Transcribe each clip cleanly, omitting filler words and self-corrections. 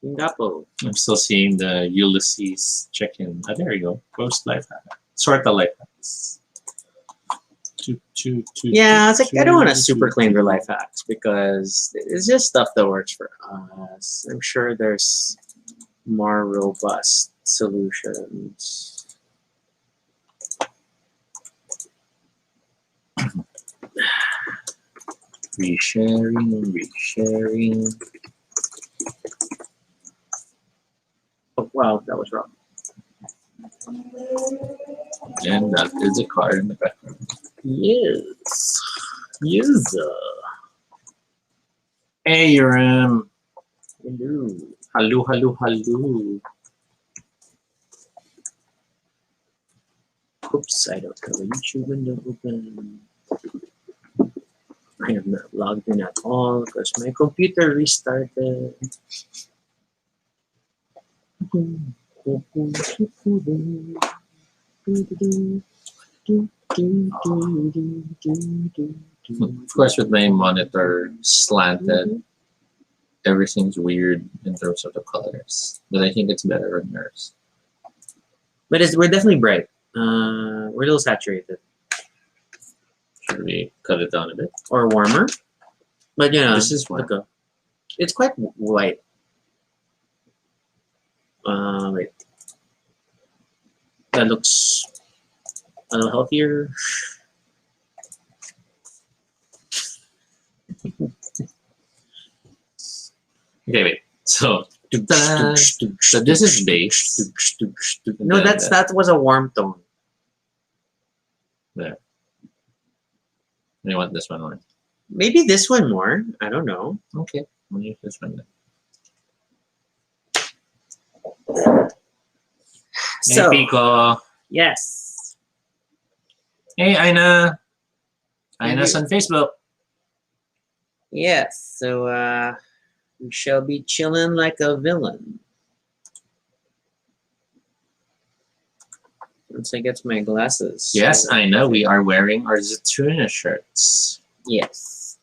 Singapore. I'm still seeing the Ulysses check-in. Oh, there you go. Post Lifehacks. Sorta Lifehacks. Yeah, it's like I don't want to super claim their life hacks because it's just stuff that works for us. I'm sure there's more robust solutions. Resharing. Oh, wow, that was wrong. And that is a car in the background. Yes. Yes. Hey, Urim. Hello. Hello. Oops, I don't have a YouTube window open. I am not logged in at all because my computer restarted. Of course, with my monitor slanted, everything's weird in terms of the colors. But I think it's better on yours. But we're definitely bright. We're a little saturated. Should we cut it down a bit? Or warmer. But you know, This is warm. It's quite white. Wait. That looks a little healthier. Okay, wait. So this is beige. No, that was a warm tone. There. I want this one more. Maybe this one more. I don't know. Okay, we'll use this one then. So, hey, Pico. yes. Hey, Aina. Aina's on Facebook. Yes. So, we shall be chilling like a villain. Once I get my glasses. Yes, Aina, we are wearing our Zatuna shirts. Yes.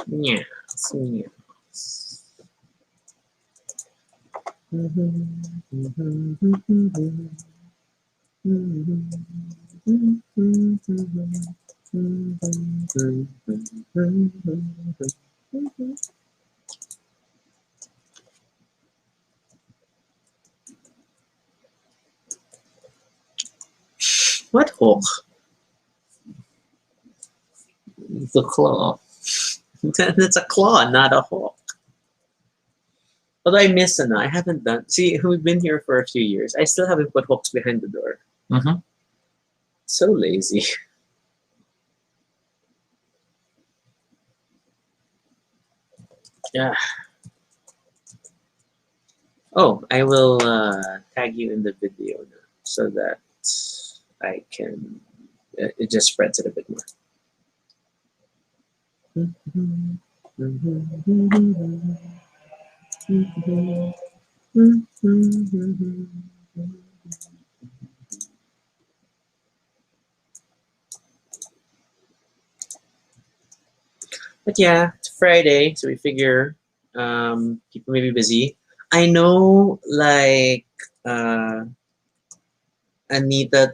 Yes. Yes. What hawk? The claw. That's a claw, not a hawk. Although I miss it now. I haven't done. See, we've been here for a few years. I still haven't put hooks behind the door. Mm-hmm. So lazy. Yeah. Oh, I will tag you in the video now so that I can. It just spreads it a bit more. But yeah, it's Friday, so we figure people may be busy. I know, like Anita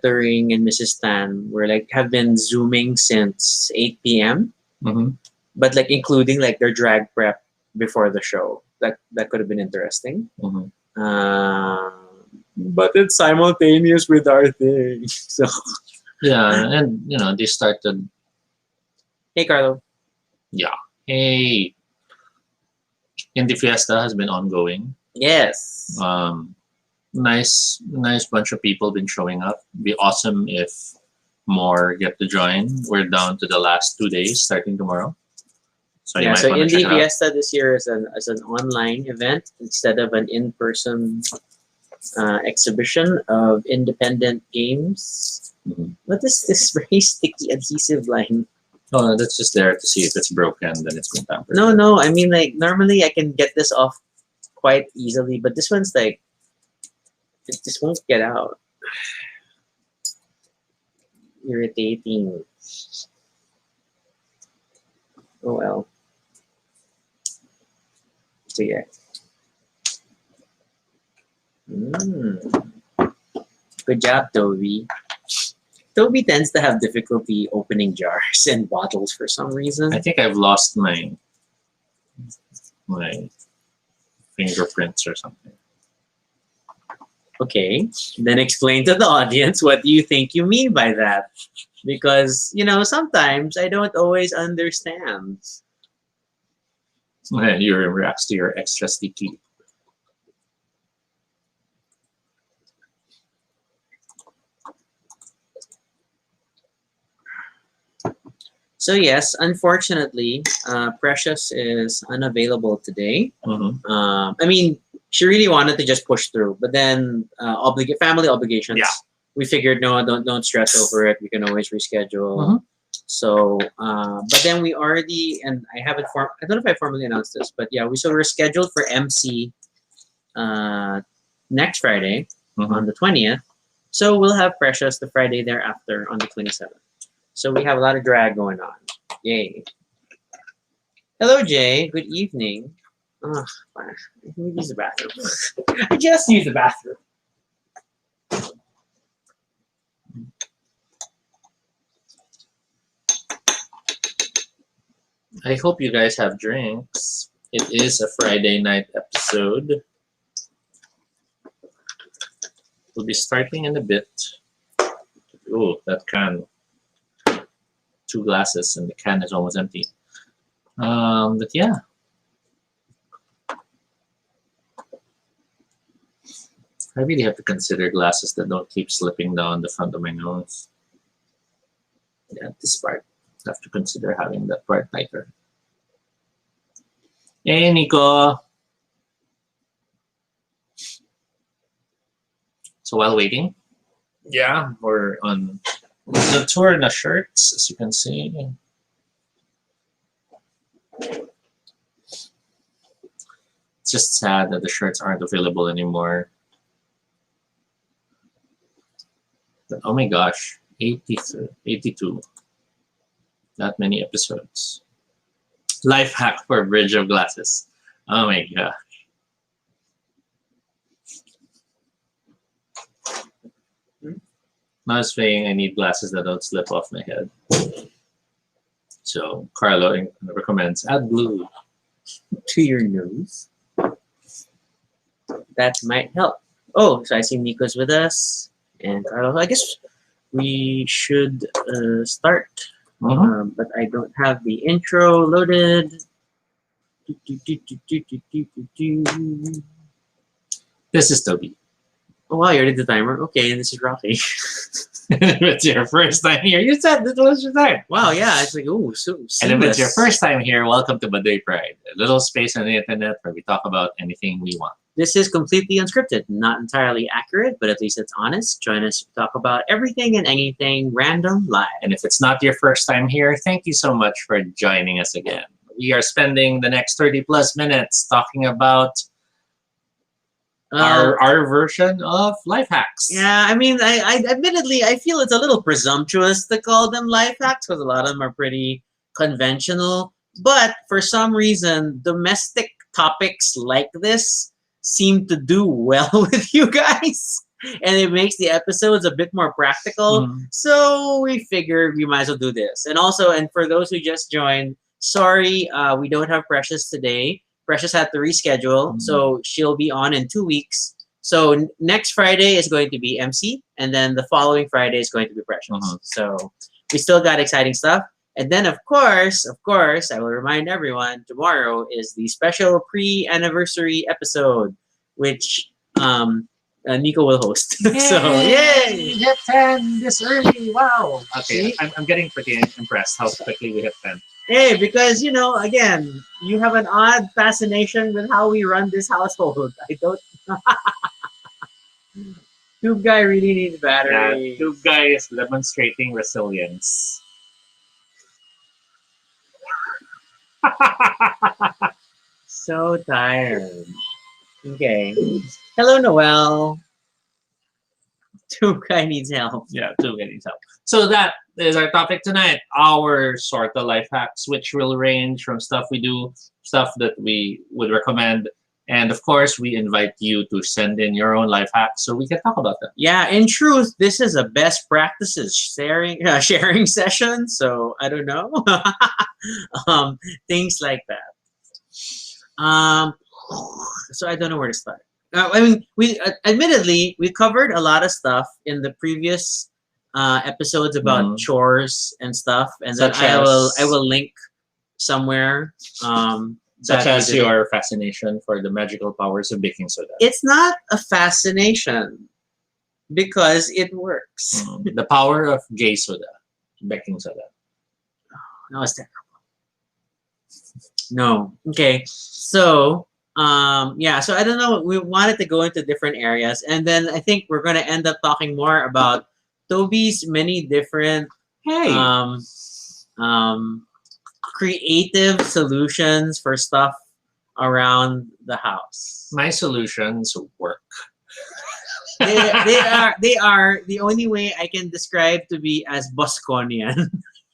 Turing and Mrs. Tan were like have been zooming since 8 p.m. Mm-hmm. But like including like their drag prep before the show. That could have been interesting. Mm-hmm. But it's simultaneous with our thing. So Yeah, and you know, they started. hey, Carlo. Yeah. Hey. Indie Fiesta has been ongoing. Yes. Nice bunch of people been showing up. Be awesome if more get to join. We're down to the last 2 days, starting tomorrow. So yeah. So Indie check it out. Fiesta this year is an online event instead of an in-person exhibition of independent games. Mm-hmm. What is this very sticky adhesive line? Oh, no, that's just there to see if it's broken, then it's been tampered. No. I mean, like normally I can get this off quite easily, but this one's like it just won't get out. Irritating. Oh well. Sige. Mm. Good job, Toby. Toby tends to have difficulty opening jars and bottles for some reason. I think I've lost my fingerprints or something. Okay, then explain to the audience what do you think you mean by that? Because, sometimes I don't always understand. You're in reacts to your extra sticky. So yes, unfortunately, Precious is unavailable today. I mean, she really wanted to just push through, but then family obligations. Yeah. We figured no, don't stress over it. We can always reschedule. So, but then we already, and I haven't I don't know if I formally announced this, but yeah, we're scheduled for MC next Friday on the 20th. So we'll have Precious the Friday thereafter on the 27th. So we have a lot of drag going on. Yay. Hello, Jay. Good evening. Oh, let me use the bathroom. I just used the bathroom. I hope you guys have drinks. It is a Friday night episode. We'll be starting in a bit. Oh, that can. 2 glasses and the can is almost empty. But yeah. I really have to consider glasses that don't keep slipping down the front of my nose. Yeah, this part. I have to consider having that part tighter. Hey, Nico. So while waiting, yeah, we're on the tour in the shirts, as you can see. It's just sad that the shirts aren't available anymore. But oh my gosh, 82. That many episodes. Life hack for Bridge of Glasses. Oh my gosh. I was saying I need glasses that don't slip off my head. So Carlo recommends add blue to your nose. That might help. Oh, so I see Nico's with us. And Carlo, I guess we should start. But I don't have the intro loaded. This is Toby. Oh wow, you already did the timer? Okay, and this is Rocky. It's your first time here. You said this was your time. Wow, yeah, it's like, ooh, so seamless. And if it's your first time here, welcome to Baduy Pride, a little space on the internet where we talk about anything we want. This is completely unscripted, not entirely accurate, but at least it's honest. Join us to talk about everything and anything random live. And if it's not your first time here, thank you so much for joining us again. We are spending the next 30 plus minutes talking about our version of life hacks. Yeah, I mean, I admittedly, I feel it's a little presumptuous to call them life hacks because a lot of them are pretty conventional. But for some reason, domestic topics like this seem to do well with you guys. And it makes the episodes a bit more practical. So we figured we might as well do this. And also, and for those who just joined, sorry, we don't have Precious today. Precious had to reschedule, so she'll be on in 2 weeks. So next Friday is going to be MC, and then the following Friday is going to be Precious. So we still got exciting stuff. And then, of course, I will remind everyone, tomorrow is the special pre-anniversary episode, which Nico will host. So, yay! Hit 10 this early. Wow. Okay, I'm getting pretty impressed how quickly we hit 10. Hey, because, again, you have an odd fascination with how we run this household. I don't... Tube Guy really needs battery. Yeah, Tube Guy is demonstrating resilience. So tired. Okay. Hello, Noel. Tube Guy needs help. Yeah, Tube Guy needs help. So that is our topic tonight. Our Sorta life hacks, which will range from stuff we do, stuff that we would recommend, and of course, we invite you to send in your own life hacks so we can talk about them. Yeah, in truth, this is a best practices sharing sharing session. So I don't know, things like that. Um, so I don't know where to start. I mean, we admittedly we covered a lot of stuff in the previous episodes about Mhm. chores and stuff, and then Such I as will link somewhere. such That we as did it. your fascination for the magical powers of baking soda. It's not a fascination because it works. The power of gay soda, baking soda. No, it's terrible. No. Okay. So yeah, so I don't know. We wanted to go into different areas, and then I think we're gonna end up talking more about Toby's many different Hey, um um creative solutions for stuff around the house. my solutions work. They are the only way I can describe to be as Bosconian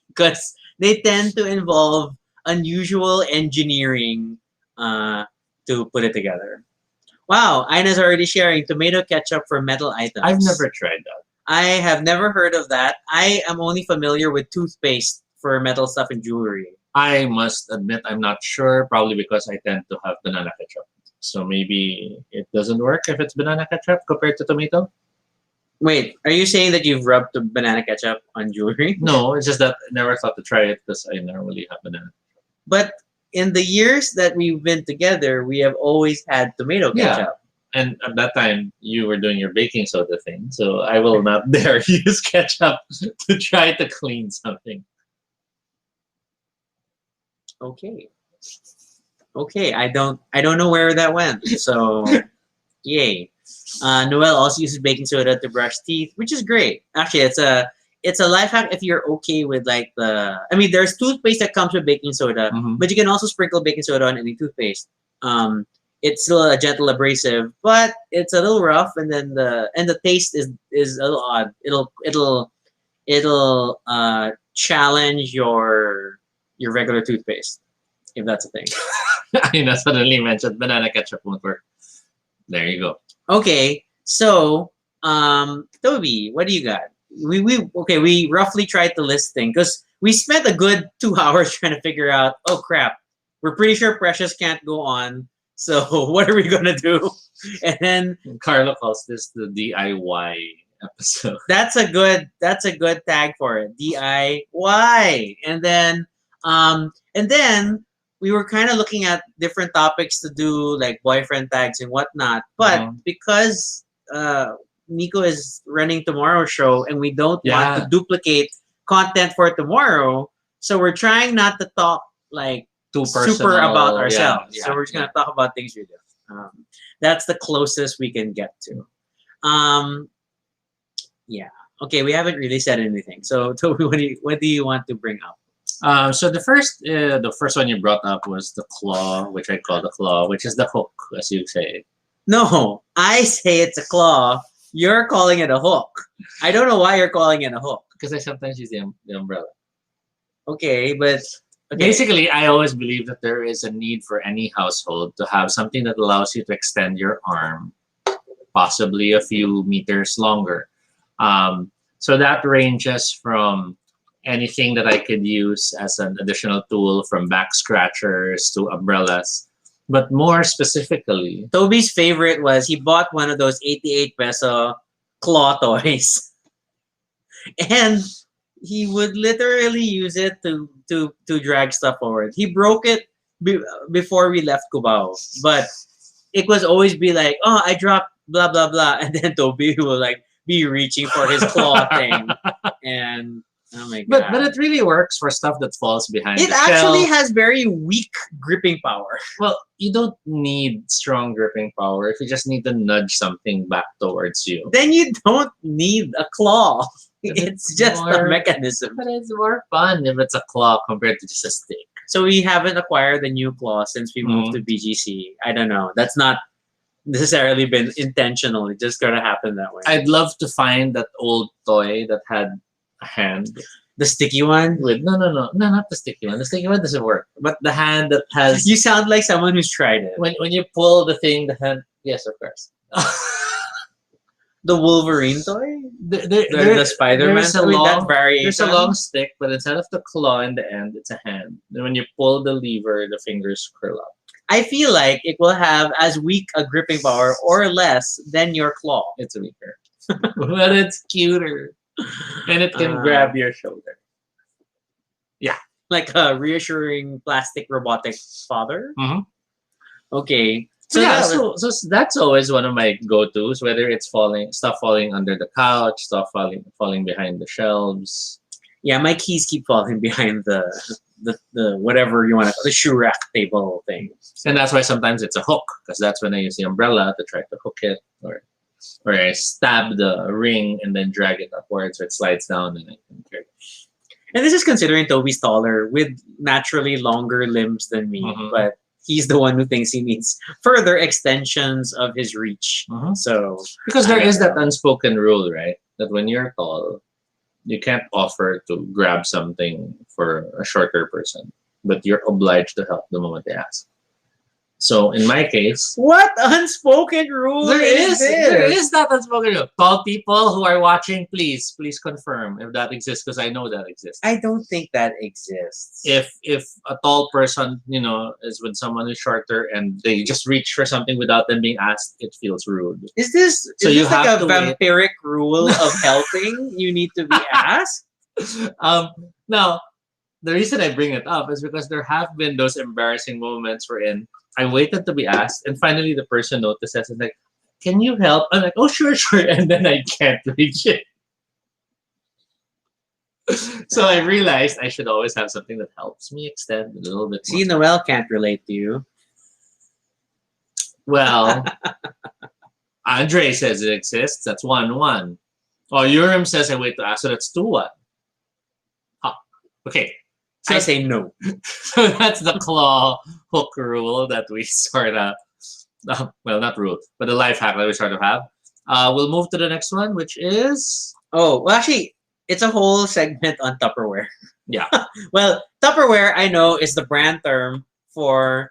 because they tend to involve unusual engineering uh, to put it together. Wow, Ina's already sharing tomato ketchup for metal items. I've never tried that. I have never heard of that. I am only familiar with toothpaste for metal stuff and jewelry. I must admit I'm not sure, probably because I tend to have banana ketchup. So maybe it doesn't work if it's banana ketchup compared to tomato. Wait, are you saying that you've rubbed the banana ketchup on jewelry? No, it's just that I never thought to try it because I normally have banana. But in the years that we've been together, we have always had tomato Yeah. ketchup. And at that time, you were doing your baking soda thing, so I will not dare use ketchup to try to clean something. Okay. Okay, I don't know where that went. So yay. Noel also uses baking soda to brush teeth, which is great. Actually, it's a life hack if you're okay with like the. I mean, there's toothpaste that comes with baking soda, Mhm. but you can also sprinkle baking soda on any toothpaste. It's still a gentle abrasive, but it's a little rough, and then the taste is a little odd. It'll challenge your regular toothpaste if that's a thing. I suddenly mentioned banana ketchup won't work. There you go. Okay, so Toby, what do you got? We roughly tried to list things because we spent a good 2 hours trying to figure out. Oh crap, we're pretty sure Precious can't go on. So what are we gonna do? And then Carlo calls this the DIY episode. that's a good tag for it. DIY. And then we were kind of looking at different topics to do like boyfriend tags and whatnot. But Mhm. because Nico is running tomorrow's show and we don't want Yeah. to duplicate content for tomorrow, so we're trying not to talk like Too super personal. about Yeah, ourselves. yeah, So we're just yeah. gonna talk about things we do. That's the closest we can get to. Um, yeah. Okay, we haven't really said anything. So Toby, what do you want to bring up? So the first one you brought up was the claw, which I call the claw, which is the hook, as you say. No, I say it's a claw. You're calling it a hook. I don't know why you're calling it a hook. Because I sometimes use the umbrella. Okay, but okay. Basically, I always believe that there is a need for any household to have something that allows you to extend your arm, possibly a few meters longer. So that ranges from anything that I could use as an additional tool, from back scratchers to umbrellas. But more specifically, Toby's favorite was he bought one of those 88 peso claw toys. And he would literally use it to drag stuff forward. He broke it before we left Cubao, but it was always be like, oh, I dropped blah blah blah, and then Toby will like be reaching for his claw thing, and oh my god. but it really works for stuff that falls behind It the actually shelf. has very weak gripping power. Well, you don't need strong gripping power if you just need to nudge something back towards you. Then you don't need a claw. But It's just a more- mechanism. But it's more fun if it's a claw compared to just a stick. So we haven't acquired the new claw since we moved to BGC. I don't know. That's not necessarily been intentional. It just gotta happen that way. I'd love to find that old toy that had a hand. The sticky one? with no, not the sticky one. The sticky one doesn't work. But the hand that has You sound like someone who's tried it. when you pull the thing, the hand. Yes, of course. The Wolverine toy? The Spider-Man there's a toy? That long variation? there's a long stick, but instead of the claw in the end, it's a hand. Then when you pull the lever, the fingers curl up. I feel like it will have as weak a gripping power or less than your claw. It's weaker, but it's cuter, and it can grab your shoulder. Yeah. Like a reassuring plastic robotic father? Mhm. Okay. So yeah, so that's always one of my go-tos. Whether it's stuff falling under the couch, stuff falling behind the shelves. Yeah, my keys keep falling behind the whatever you want to call the shoe rack table thing. And that's why sometimes it's a hook, because that's when I use the umbrella to try to hook it, or I stab the ring and then drag it upwards so it slides down and I can carry it. And this is considering Toby's taller with naturally longer limbs than me, Mhm. but he's the one who thinks he needs further extensions of his reach. Mhm. So Because there is that unspoken rule, right? That when you're tall, you can't offer to grab something for a shorter person, but you're obliged to help the moment they ask. So in my case, what unspoken rule is there this? is that unspoken rule. Tall people who are watching, please confirm if that exists, because I know that exists. I don't think that exists. If a tall person, is with someone who's shorter and they just reach for something without them being asked, it feels rude. Is this So is you this like have a to wait. vampiric rule of helping? You need to be asked? Now, the reason I bring it up is because there have been those embarrassing moments wherein I waited to be asked, and finally the person notices and like, "Can you help?" I'm like, "Oh, sure, sure," and then I can't reach it. So I realized I should always have something that helps me extend a little bit more. See, Noel can't relate to you. Well, Andre says it exists. That's 1-1. Oh, Urim says I wait to ask, so that's 2-1. Huh. Okay. I say no. So that's the claw hook rule that we sort of, well, not rule, but the life hack that we sort of have. We'll move to the next one, which is, Oh, well, actually, it's a whole segment on Tupperware. yeah, Well, Tupperware, I know, is the brand term for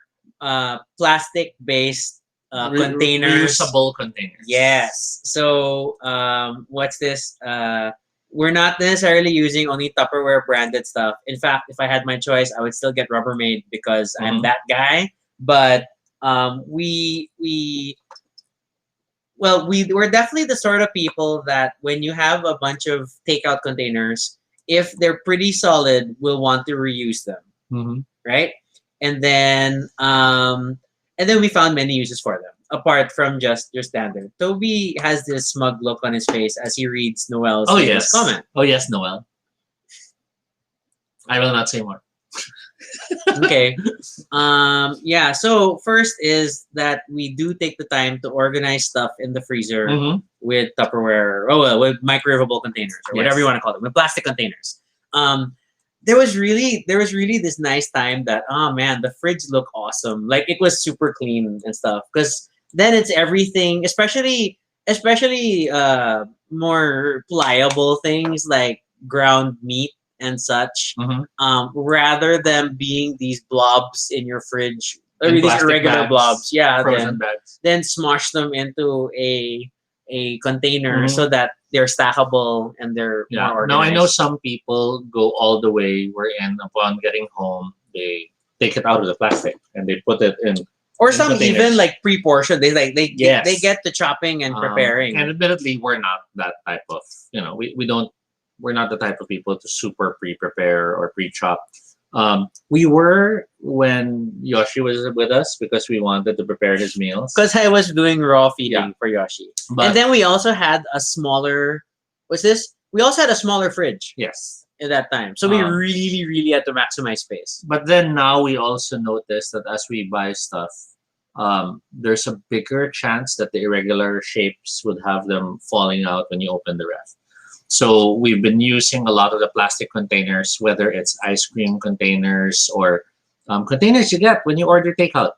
plastic-based containers. reusable containers. Yes. So, what's this? We're not necessarily using only Tupperware branded stuff. In fact, if I had my choice, I would still get Rubbermaid because I'm Mhm. that guy. But we're definitely the sort of people that when you have a bunch of takeout containers, if they're pretty solid, we'll want to reuse them, Mhm. right? And then we found many uses for them apart from just your standard. Toby has this smug look on his face as he reads Noel's Oh, latest yes. comment. Oh, yes, Noel. I will not say more. Okay. Yeah. So first is that we do take the time to organize stuff in the freezer Mhm. with Tupperware. Oh well, with microwavable containers or whatever Yes. you want to call them, with plastic containers. There was really this nice time that, oh man, the fridge looked awesome. Like it was super clean and stuff. Because then it's everything, especially more pliable things like ground meat and such, Mhm. rather than being these blobs in your fridge or In these plastic irregular bags, blobs. Yeah, Frozen bags. then smash them into a container Mhm. so that they're stackable and they're Yeah. more Now I organized. know some people go all the way wherein upon getting home they take it out of the plastic and they put it in. Or in some containers. even like pre-portioned. They Yes. get to chopping and preparing. And admittedly, we're not that type of, we're not the type of people to super pre-prepare or pre-chop. We were when Yoshi was with us because we wanted to prepare his meals. Because I was doing raw feeding Yeah. for Yoshi. But And then we also had a smaller, we also had a smaller fridge yes. at that time. So we Um, really, really had to maximize space. But then now we also notice that as we buy stuff, there's a bigger chance that the irregular shapes would have them falling out when you open the ref. So we've been using a lot of the plastic containers, whether it's ice cream containers or containers you get when you order takeout.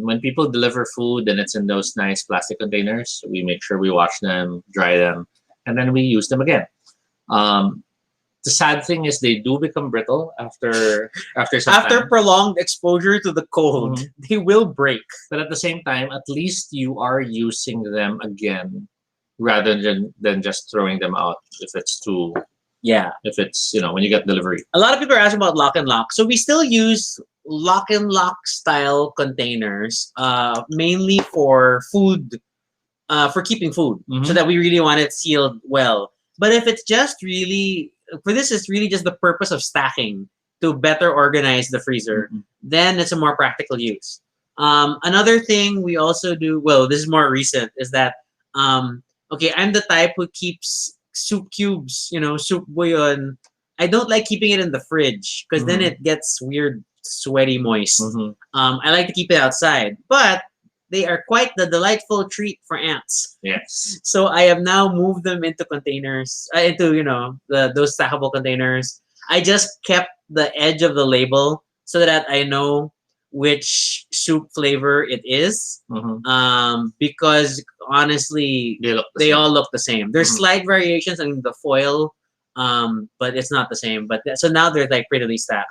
When people deliver food, then it's in those nice plastic containers. We make sure we wash them, dry them, and then we use them again. The sad thing is they do become brittle after some After time. prolonged exposure to the cold, Mhm. they will break. But at the same time, at least you are using them again rather than just throwing them out Yeah. if it's when you get delivery. A lot of people are asking about lock and lock. So we still use lock and lock style containers, mainly for food, for keeping food, so Mhm. that we really want it sealed well. But if it's just really for this, is really just the purpose of stacking to better organize the freezer. Mhm. Then it's a more practical use. Another thing we also do, well, this is more recent, is that okay, I'm the type who keeps soup cubes, soup bouillon. I don't like keeping it in the fridge because then Mhm. it gets weird, sweaty, moist. Mhm. I like to keep it outside, but they are quite the delightful treat for ants. Yes. So I have now moved them into containers, into those stackable containers. I just kept the edge of the label so that I know which soup flavor it is. Mhm. Because honestly, They look the they same. all look the same. There's Mhm. slight variations in the foil, but it's not the same. But so now they're like prettily stacked.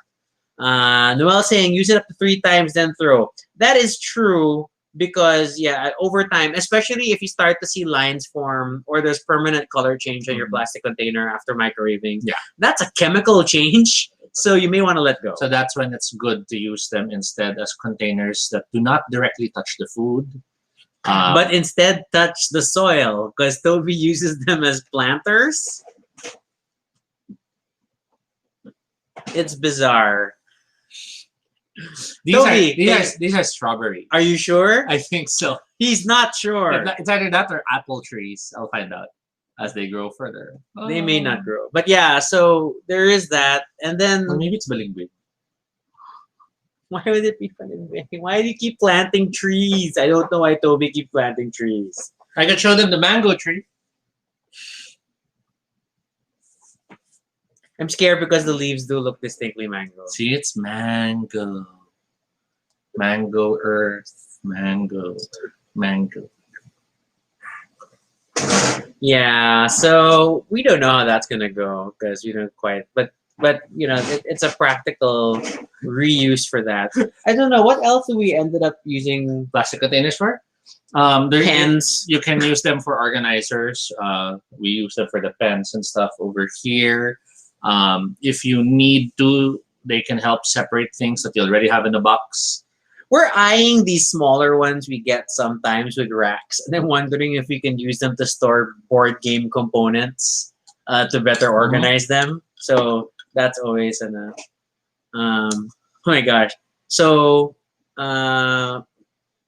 Noel saying use it up to 3 times then throw. That is true because yeah, over time, especially if you start to see lines form or there's permanent color change on your Mhm. plastic container after microwaving, Yeah. that's a chemical change. So you may want to let go. So that's when it's good to use them instead as containers that do not directly touch the food. But instead, touch the soil because Toby uses them as planters. It's bizarre. these Toby, these are strawberry. are you sure? I think so. He's not sure. It's either that or apple trees. I'll find out as they grow further. They may not grow. But yeah, so there is that. And then Or maybe it's bilinggue. why would it be fun? Why do you keep planting trees? I don't know why Toby keeps planting trees. I could show them the mango tree. I'm scared because the leaves do look distinctly mango. See, it's mango. Mango earth. Mango. Mango. Yeah, so we don't know how that's gonna go because we don't quite. But it's a practical reuse for that. I don't know what else we ended up using. Plastic containers for? Pens. You can use them for organizers. We use them for the pens and stuff over here. If you need to, they can help separate things that you already have in the box. We're eyeing these smaller ones we get sometimes with racks, and then wondering if we can use them to store board game components to better organize them. So that's always oh my gosh. So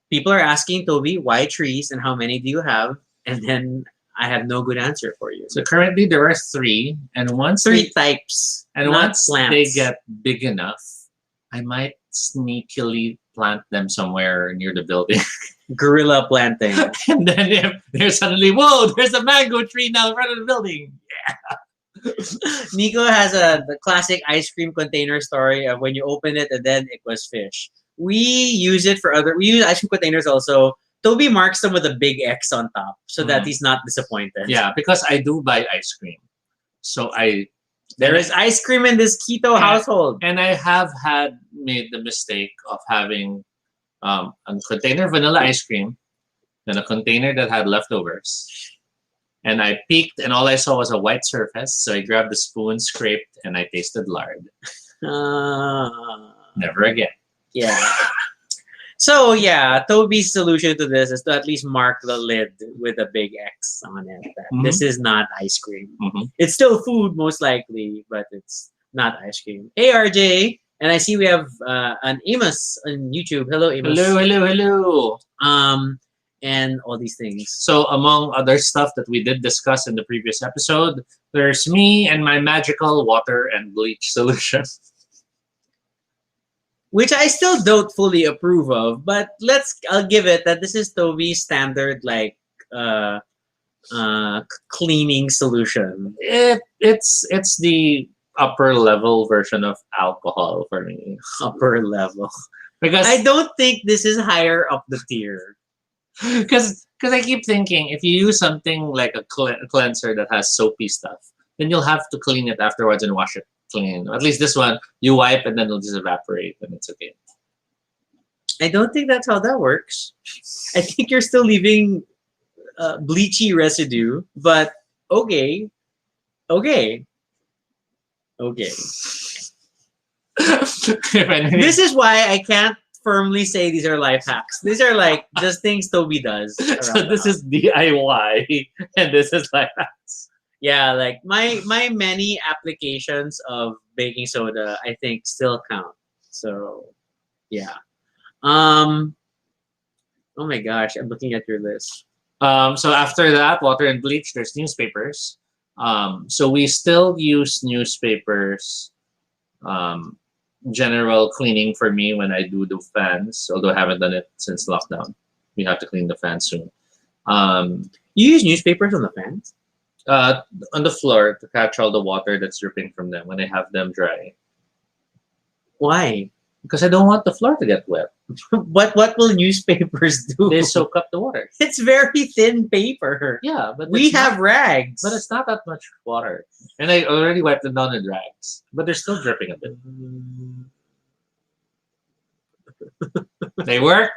people are asking Toby why trees and how many do you have, and then I have no good answer for you. So currently there are 3, and once Three types, and not once plants. they get big enough, I might sneakily plant them somewhere near the building. Guerrilla planting. And then if there's suddenly, whoa, there's a mango tree now in front of the building. Nico has the classic ice cream container story of when you open it and then it was fish. We use it for we use ice cream containers also. Toby marks them with a big X on top so that he's not disappointed. Yeah, because I do buy ice cream. So there is ice cream in this keto household. And I have made the mistake of having a container of vanilla ice cream and a container that had leftovers. And I peeked and all I saw was a white surface. So I grabbed the spoon, scraped, and I tasted lard. Never again. Yeah. So yeah, Toby's solution to this is to at least mark the lid with a big X on it. This is not ice cream. It's still food most likely, but it's not ice cream. Hey RJ, and I see we have an Amos on YouTube. Hello Amos. Hello. And all these things. So among other stuff that we did discuss in the previous episode, there's me and my magical water and bleach solution. Which I still don't fully approve of, but I'll give it that this is Toby's standard cleaning solution. It's the upper level version of alcohol for me. Upper level. Because I don't think this is higher up the tier. Because I keep thinking if you use something like a cleanser that has soapy stuff, then you'll have to clean it afterwards and wash it clean. At least this one, you wipe and then it'll just evaporate and it's okay. I don't think that's how that works. I think you're still leaving bleachy residue, but okay. Okay. Okay. If anything, This is why I can't firmly say these are life hacks. These are like just things Toby does. so around this the is DIY and this is Lifehacks. Yeah, like my many applications of baking soda, I think still count. So yeah. Oh my gosh, I'm looking at your list. So after that, water and bleach, there's newspapers. So we still use newspapers. General cleaning for me when I do the fans, although I haven't done it since lockdown. We have to clean the fans soon. You use newspapers on the fans? On the floor to catch all the water that's dripping from them when I have them dry. Why? Because I don't want the floor to get wet. What will newspapers do? They soak up the water. It's very thin paper. Yeah, but We it's have not, rags. but it's not that much water. And I already wiped them down in rags. But they're still dripping a bit. They work.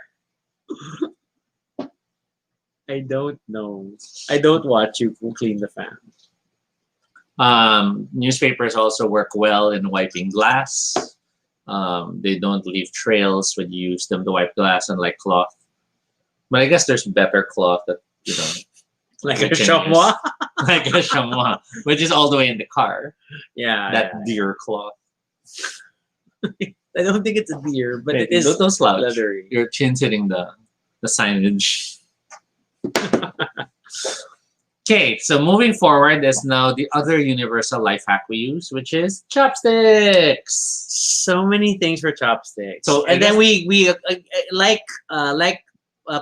I don't know. I don't watch you clean the fan. Newspapers also work well in wiping glass. They don't leave trails when you use them to wipe glass, unlike cloth. But I guess there's better cloth that, you know, Like we a can chamois. use. Like a chamois, which is all the way in the car. Yeah. That yeah. deer cloth. I don't think it's a deer, but Hey, it is don't slouch. leathery. Your chin's hitting the signage. Okay, so moving forward is now the other universal life hack we use, which is chopsticks. So many things for chopsticks. So, and I then we like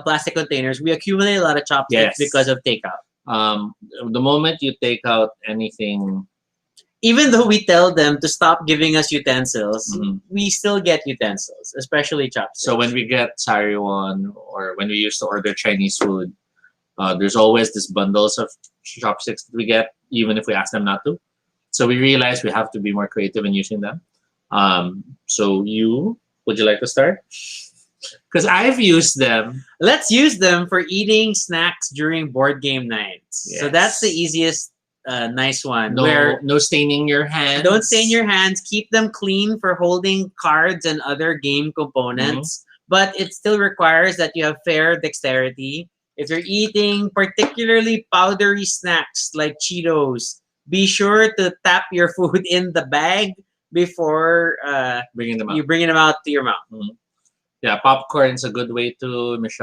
plastic containers, we accumulate a lot of chopsticks Yes. because of takeout. The moment you take out anything, Even though we tell them to stop giving us utensils, Mhm. we still get utensils, especially chopsticks. so when we get sariwan or when we used to order Chinese food, there's always this bundles of chopsticks that we get, even if we ask them not to. So we realize we have to be more creative in using them. So would you like to start? Because I've used them. Let's use them for eating snacks during board game nights. So that's the Yes. easiest nice one. No staining your hands. Don't stain your hands. Keep them clean for holding cards and other game components. But it still requires that you have fair dexterity. If you're eating particularly powdery snacks like Cheetos, be sure to tap your food in the bag before bringing them out. you bring them out to your mouth. Yeah, popcorn's a good way to. Mitch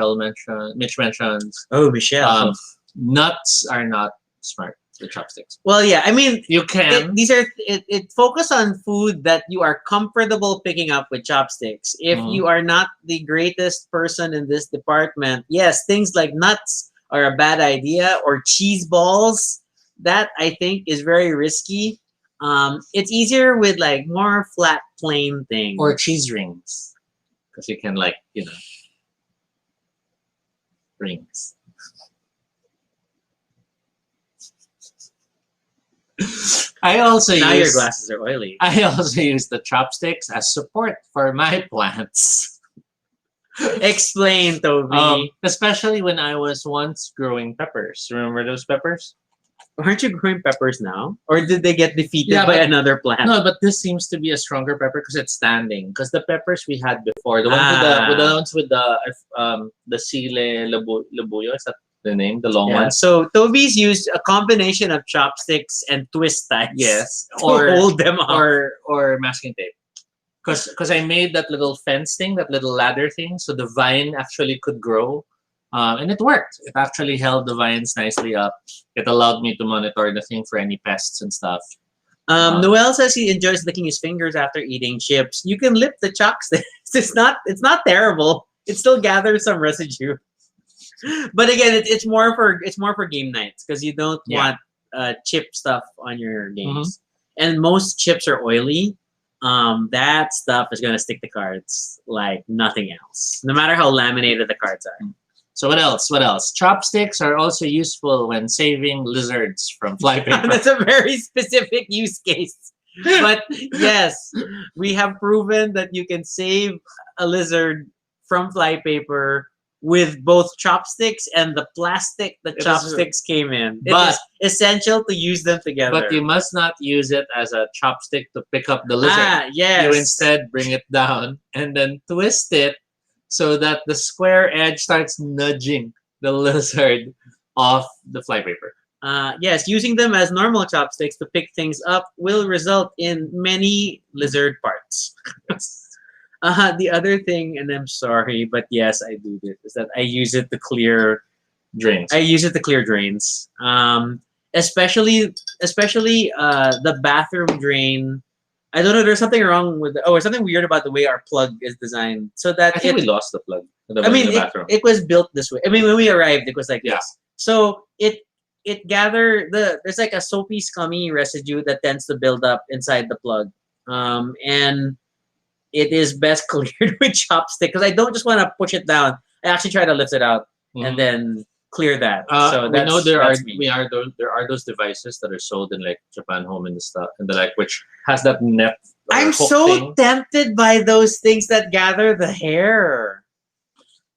mentions. Oh, Michelle. Nuts are not smart with chopsticks. Well, yeah. I mean, You can. it focus on food that you are comfortable picking up with chopsticks. If Mhm. you are not the greatest person in this department, yes, things like nuts are a bad idea, or cheese balls. That I think is very risky. It's easier with like more flat, plain things. Or cheese rings, because you can rings. I also now your use glasses are oily. I also use the chopsticks as support for my plants. Explain, Toby. Especially when I was once growing peppers. Remember those peppers? Aren't you growing peppers now, or did they get defeated Yeah, by but- another plant? No, but this seems to be a stronger pepper because it's standing. Because the peppers we had before, the ones with the ones with the sile labuyo, is that the name? The long Yeah, ones. so Toby's used a combination of chopsticks and twist ties. Yes, to or hold them up. or masking tape. Because I made that little fence thing, that little ladder thing, so the vine actually could grow, and it worked. It actually held the vines nicely up. It allowed me to monitor the thing for any pests and stuff. Noel says he enjoys licking his fingers after eating chips. You can lip the chopsticks. It's not terrible. It still gathers some residue. But again, it's more for game nights because you don't want chip stuff on your games. And most chips are oily. That stuff is gonna stick to cards like nothing else, no matter how laminated the cards are. So what else? What else? Chopsticks are also useful when saving lizards from flypaper. That's a very specific use case. But yes, we have proven that you can save a lizard from flypaper with both chopsticks and the plastic the It is- chopsticks came in. It But- is essential to use them together. But you must not use it as a chopstick to pick up the lizard. Yes. You instead bring it down and then twist it so that the square edge starts nudging the lizard off the flypaper. Yes, using them as normal chopsticks to pick things up will result in many lizard parts. The other thing, and I'm sorry, but yes, I do this, is that I use it to clear Drains. I use it to clear drains. Especially the bathroom drain. I don't know. There's something wrong with. There's something weird about the way our plug is designed, so that I think we lost the plug. The I one mean, in the bathroom. it was built this way. I mean, when we arrived, it was like Yeah. this. So it gathered there's like a soapy, scummy residue that tends to build up inside the plug, and it is best cleared with chopstick because I don't just want to push it down. I actually try to lift it out Mhm. and then clear that. So we know there are that's me. there are those devices that are sold in like Japan Home and the stuff and the like, which has that net. or I'm hook so thing. tempted by those things that gather the hair.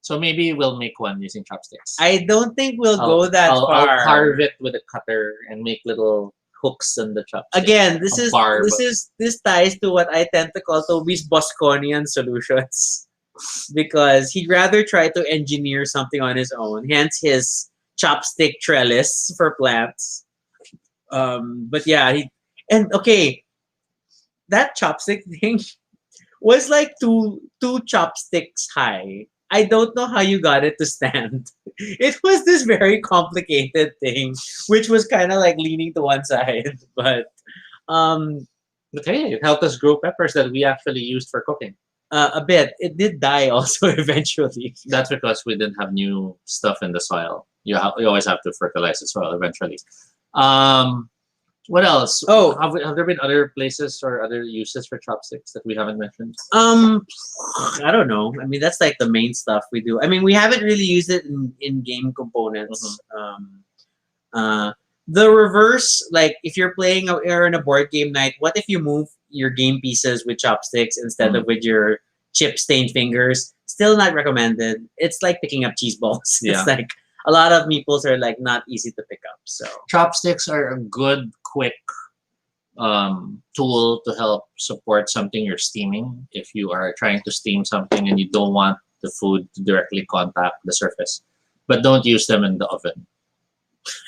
So maybe we'll make one using chopsticks. I don't think we'll go that I'll far. carve it with a cutter and make little hooks in the chopstick. Again, this A is barb. this ties to what I tend to call Toby's Bosconian solutions, because he'd rather try to engineer something on his own. Hence his chopstick trellis for plants. But yeah, that chopstick thing was like two chopsticks high. I don't know how you got it to stand. It was this very complicated thing, which was kind of like leaning to one side. But But hey, it helped us grow peppers that we actually used for cooking. a bit. It did die also eventually. That's because we didn't have new stuff in the soil. You always have to fertilize the soil eventually. What else? Oh. Have there been other places or other uses for chopsticks that we haven't mentioned? I don't know. I mean, that's like the main stuff we do. I mean, we haven't really used it in game components. The reverse, like if you're playing or in a board game night, what if you move your game pieces with chopsticks instead of with your chip stained fingers? Still not recommended. It's like picking up cheese balls. Yeah. It's like a lot of meeples are like not easy to pick up. So Chopsticks are a good, quick tool to help support something you're steaming. If you are trying to steam something and you don't want the food to directly contact the surface, but don't use them in the oven.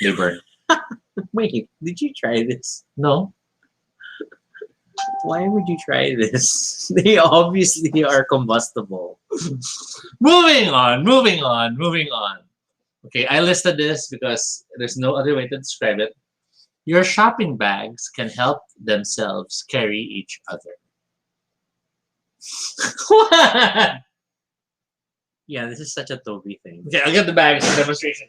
They burn. wait, did you try this? No. Why would you try this? They obviously are combustible. Moving on. Okay, I listed this because there's no other way to describe it. Your shopping bags can help themselves carry each other. What? Yeah, this is such a Toby thing. Okay, I'll get the bags for demonstration.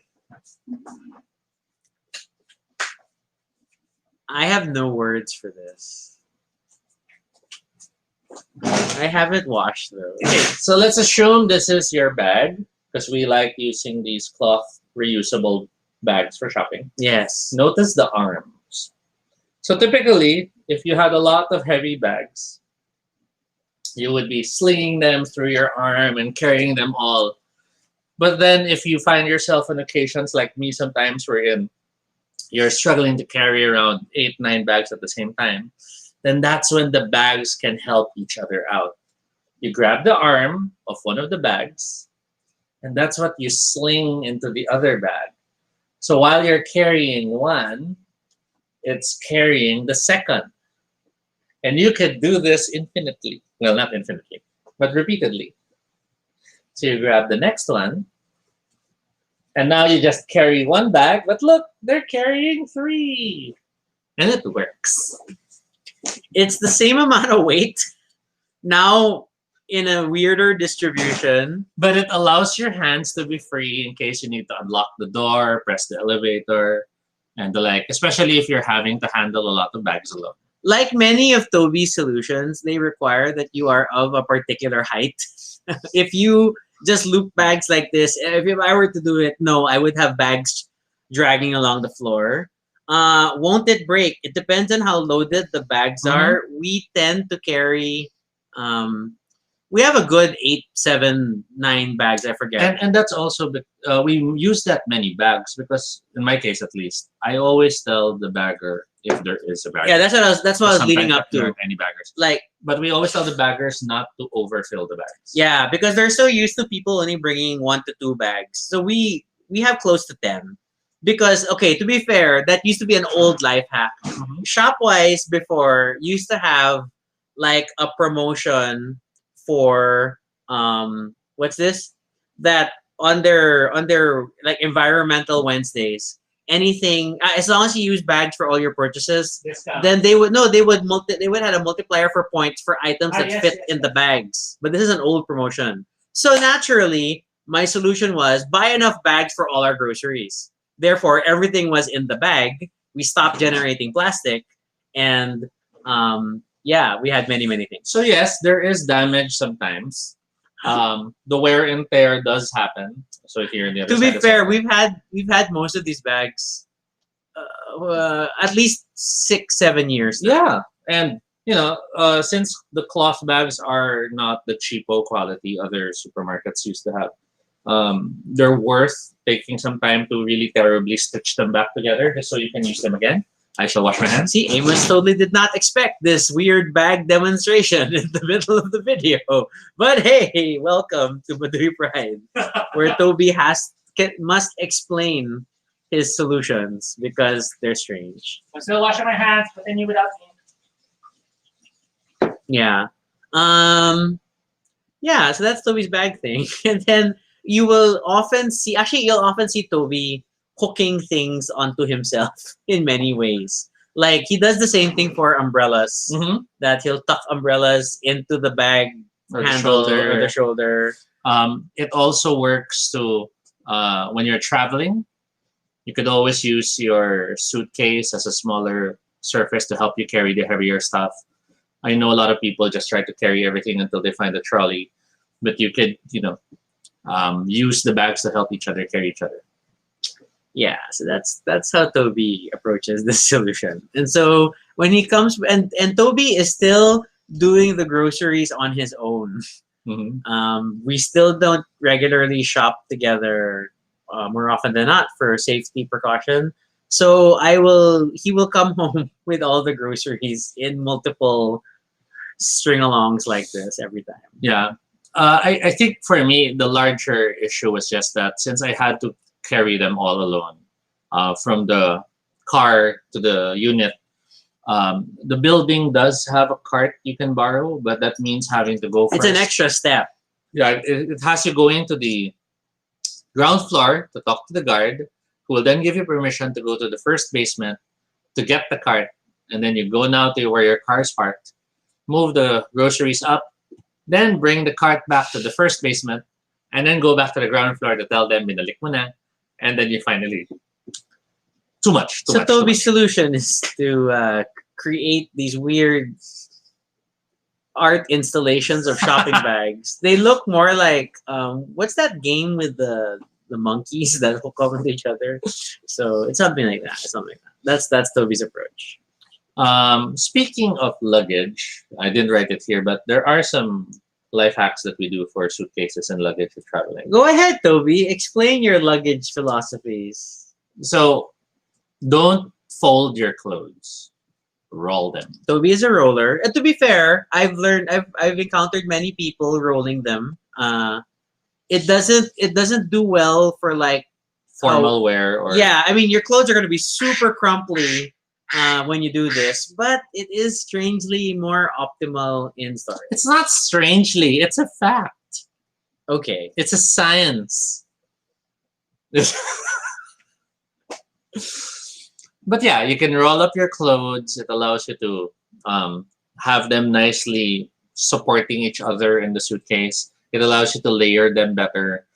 I have no words for this. I haven't washed those. Okay, so let's assume this is your bag because we like using these cloth reusable bags for shopping. Yes. Notice the arms. So typically, if you had a lot of heavy bags, you would be slinging them through your arm and carrying them all. But then if you find yourself on occasions like me sometimes wherein you're struggling to carry around 8-9 bags at the same time, then that's when the bags can help each other out. You grab the arm of one of the bags, and that's what you sling into the other bag. So while you're carrying one, it's carrying the second. And you could do this infinitely. Well, not infinitely, but repeatedly. So you grab the next one, and now you just carry one bag, but look, they're carrying 3. And it works. It's the same amount of weight, now in a weirder distribution. But it allows your hands to be free in case you need to unlock the door, press the elevator, and the like, especially if you're having to handle a lot of bags alone. Like many of Toby's solutions, they require that you are of a particular height. If you just loop bags like this. If I were to do it, no, I would have bags dragging along the floor. Won't it break? It depends on how loaded the bags Mhm. are. We tend to carry, we have a good 8, 7, 9 bags. I forget. And that's also we use that many bags because in my case at least I always tell the bagger if there is a bagger. Yeah, that's what I Because was leading sometimes up there to. aren't any baggers. Like, But we always tell the baggers not to overfill the bags. yeah, because they're so used to people only bringing 1 to 2 bags. So we have close to 10. Because okay, to be fair, that used to be an old life hack. Mhm. Shopwise before used to have like a promotion for what's this? That on their like environmental Wednesdays, anything as long as you use bags for all your purchases, Discount. then they would have a multiplier for points for items that Yes, fit yes, in the bags. But this is an old promotion. So naturally, my solution was buy enough bags for all our groceries. Therefore, everything was in the bag. We stopped generating plastic, and yeah, we had many things. So yes, there is damage sometimes. The wear and tear does happen. So here on the other To side. be fair, we've had most of these bags at least 6, 7 years. Now. Yeah, and since the cloth bags are not the cheapo quality other supermarkets used to have, they're worth taking some time to really terribly stitch them back together just so you can use them again. I shall wash my hands. See, Amos totally did not expect this weird bag demonstration in the middle of the video. But hey, welcome to Baduy Pride, where Toby must explain his solutions because they're strange. I'm still washing my hands, continue without me. Yeah. Um. Yeah. So that's Toby's bag thing, and then you'll often see Toby hooking things onto himself in many ways. Like he does the same thing for umbrellas. Mm-hmm. That he'll tuck umbrellas into the bag Or the handle shoulder. or the shoulder. It also works to when you're traveling. You could always use your suitcase as a smaller surface to help you carry the heavier stuff. I know a lot of people just try to carry everything until they find a trolley, but you could, use the bags to help each other carry each other. Yeah, so that's how Toby approaches this solution. And so when he comes and Toby is still doing the groceries on his own. Mm-hmm. We still don't regularly shop together more often than not for safety precaution. So he will come home with all the groceries in multiple string-alongs like this every time. Yeah. I think for me, the larger issue was just that since I had to carry them all alone, from the car to the unit, the building does have a cart you can borrow, but that means having to go first. It's an extra step. Yeah, it has you go into the ground floor to talk to the guard, who will then give you permission to go to the first basement to get the cart, and then you go now to where your car is parked, move the groceries up, then bring the cart back to the first basement, and then go back to the ground floor to tell them binalik mo na, and then you finally too much. So Toby's solution is to create these weird art installations of shopping bags. They look more like what's that game with the monkeys that hook up with each other? So it's something like that. That's Toby's approach. Speaking of luggage, I didn't write it here, but there are some life hacks that we do for suitcases and luggage for traveling. Go ahead, Toby. Explain your luggage philosophies. So, don't fold your clothes. Roll them. Toby is a roller. And to be fair, I've encountered many people rolling them. It doesn't do well for like formal wear or yeah. I mean, your clothes are going to be super crumply when you do this, but it is strangely more optimal in storage. It's not strangely, it's a fact. Okay. It's a science. But yeah, you can roll up your clothes. It allows you to have them nicely supporting each other in the suitcase. It allows you to layer them better.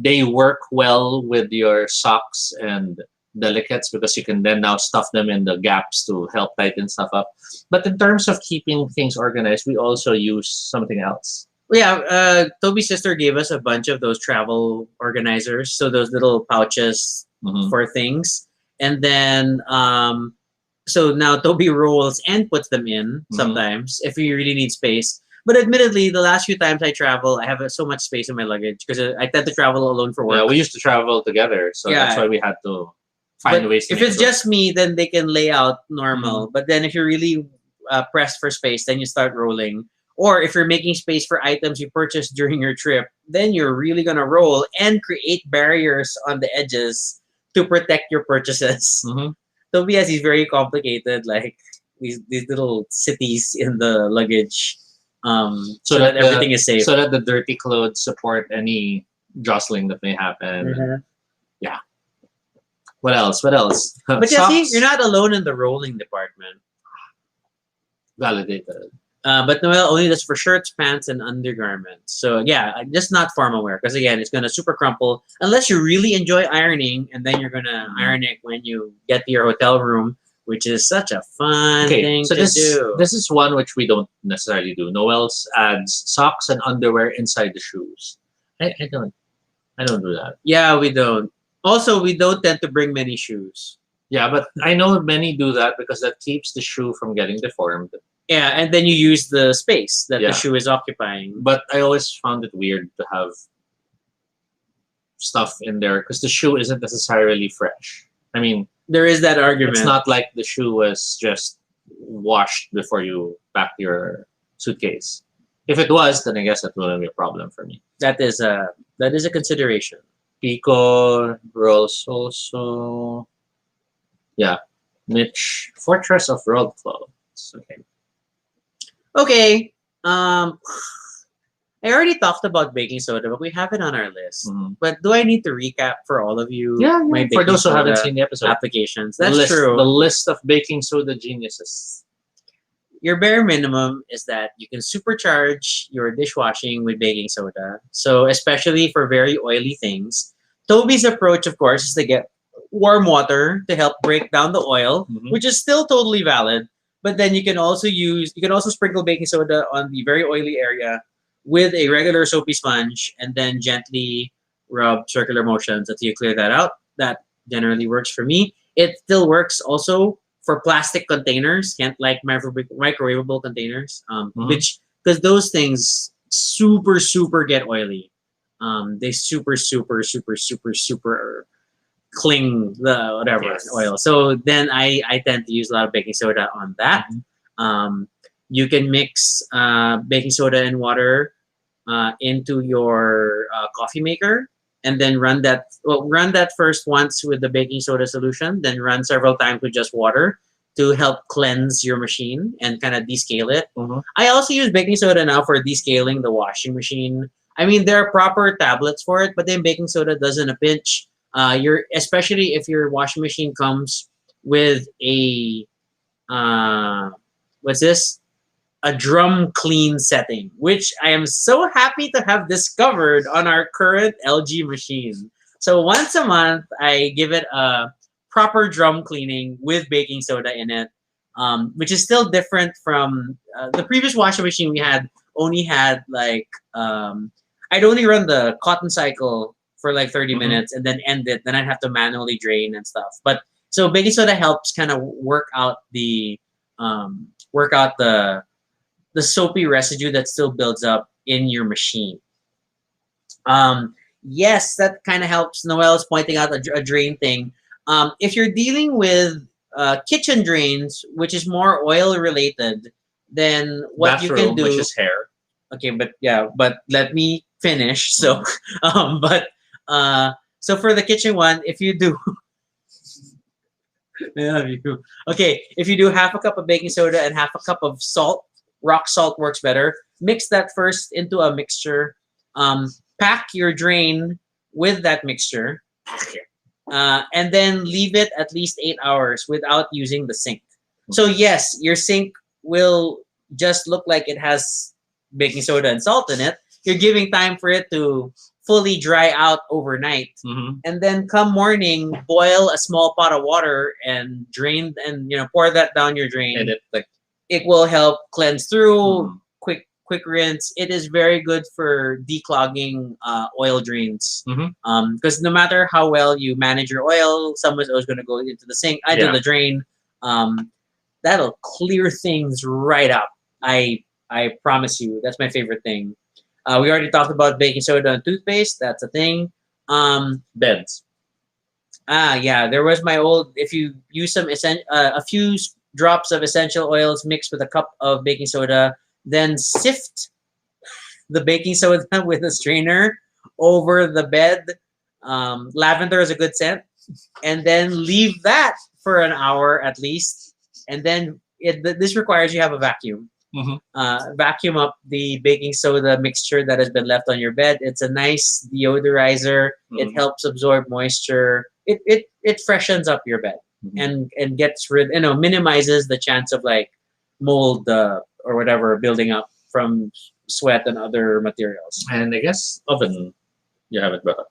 They work well with your socks and delicates because you can then now stuff them in the gaps to help tighten stuff up. But in terms of keeping things organized, we also use something else. Yeah, Toby's sister gave us a bunch of those travel organizers, so those little pouches Hmm. for things, and then so now Toby rolls and puts them in Hmm. sometimes if you really need space. But admittedly, the last few times I travel, I have so much space in my luggage because I tend to travel alone for Yeah, work. we used to travel together, so that's Yeah, why we had to find but ways to if make it's it work. just me, then they can lay out Hmm. normal. But then if you're really pressed for space, then you start rolling. Or if you're making space for items you purchased during your trip, then you're really gonna roll and create barriers on the edges to protect your purchases. Hmm. Toby has these very complicated, like these little cities in the luggage, So so that that everything is safe. the dirty clothes support any jostling that may happen. And Mhm. yeah. What else? What else? But yeah, see, you're Socks. not alone in the rolling department. Validated. But Noel only does for shirts, pants, and undergarments. So yeah, just not formal wear because again, it's gonna super crumple unless you really enjoy ironing, and then you're gonna Mhm. iron it when you get to your hotel room, which is such a fun Okay, thing so to do. this is one which we don't necessarily do. Noel's adds socks and underwear inside the shoes. I don't do that. Yeah, we don't. Also, we don't tend to bring many shoes. Yeah, but I know many do that because that keeps the shoe from getting deformed. Yeah, and then you use the space that the Yeah. shoe is occupying. But I always found it weird to have stuff in there because the shoe isn't necessarily fresh. I mean, There is that argument. it's not like the shoe was just washed before you packed your suitcase. If it was, then I guess that wouldn't be a problem for me. That is a consideration. Pico, rolls also. Yeah. Niche. Fortress of rolled clothes. Okay. Okay. I already talked about baking soda, but we have it on our list. Mhm. But do I need to recap for all of you Yeah, my yeah. For baking those who haven't soda seen the episode, applications? the That's list, true. the list of baking soda geniuses. Your bare minimum is that you can supercharge your dishwashing with baking soda. So especially for very oily things. Toby's approach, of course, is to get warm water to help break down the oil, Mhm. which is still totally valid. But then you can also sprinkle baking soda on the very oily area with a regular soapy sponge and then gently rub circular motions until you clear that out. That generally works for me. It still works also for plastic containers, can't like microwavable containers, Mhm. which because those things super get oily. They super cling the whatever Yes. oil. So then I tend to use a lot of baking soda on that. Mhm. Um, you can mix baking soda and water into your coffee maker and then run that first once with the baking soda solution, then run several times with just water to help cleanse your machine and kind of descale it. Mhm. I also use baking soda now for descaling the washing machine. I mean, there are proper tablets for it, but then baking soda does in a pinch. You're especially if your washing machine comes with a uh, what's this? A drum clean setting, which I am so happy to have discovered on our current LG machine. So once a month, I give it a proper drum cleaning with baking soda in it, which is still different from the previous washing machine we had. Only had like I'd only run the cotton cycle for like 30 Mhm. minutes and then end it. Then I'd have to manually drain and stuff. But so baking soda helps kind of work out the soapy residue that still builds up in your machine. Yes, that kind of helps. Noel's pointing out a drain thing. If you're dealing with kitchen drains, which is more oil related, then what you can Bathroom, which do. is hair. Okay, but yeah, but let me finish. So, Mhm. but so for the kitchen one, if you do, yeah, you. Okay, if you do half a cup of baking soda and half a cup of salt, rock salt works better. Mix that first into a mixture. Pack your drain with that mixture, and then leave it at least 8 hours without using the sink. So yes, your sink will just look like it has baking soda and salt in it. You're giving time for it to fully dry out overnight, Mhm. and then come morning, boil a small pot of water and drain and pour that down your drain. And it like It will help cleanse through Mhm. quick rinse. It is very good for declogging oil drains. Because no matter how well you manage your oil, some is always going to go into the sink, into the drain. That'll clear things right up. I promise you. That's my favorite thing. We already talked about baking soda and toothpaste. That's a thing. Beds. Yeah. There was my old. If you use a few drops of essential oils mixed with a cup of baking soda, then sift the baking soda with a strainer over the bed. Lavender is a good scent, and then leave that for an hour at least, and then this requires you have a vacuum. Vacuum up the baking soda mixture that has been left on your bed. It's a nice deodorizer. It helps absorb moisture. It freshens up your bed and gets rid, minimizes the chance of like mold or whatever building up from sweat and other materials. And I guess oven, you have it better.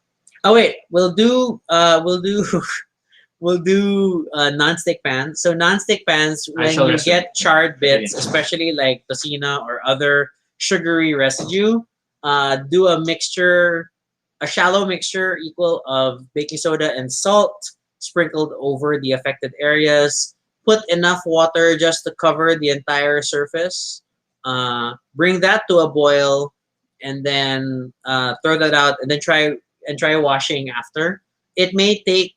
Oh wait, we'll do non-stick pans. So non-stick pans, when you get charred bits, especially like tocino or other sugary residue, do a mixture, a shallow mixture equal of baking soda and salt sprinkled over the affected areas. Put enough water just to cover the entire surface. Bring that to a boil, and then throw that out, and then try washing after. It may take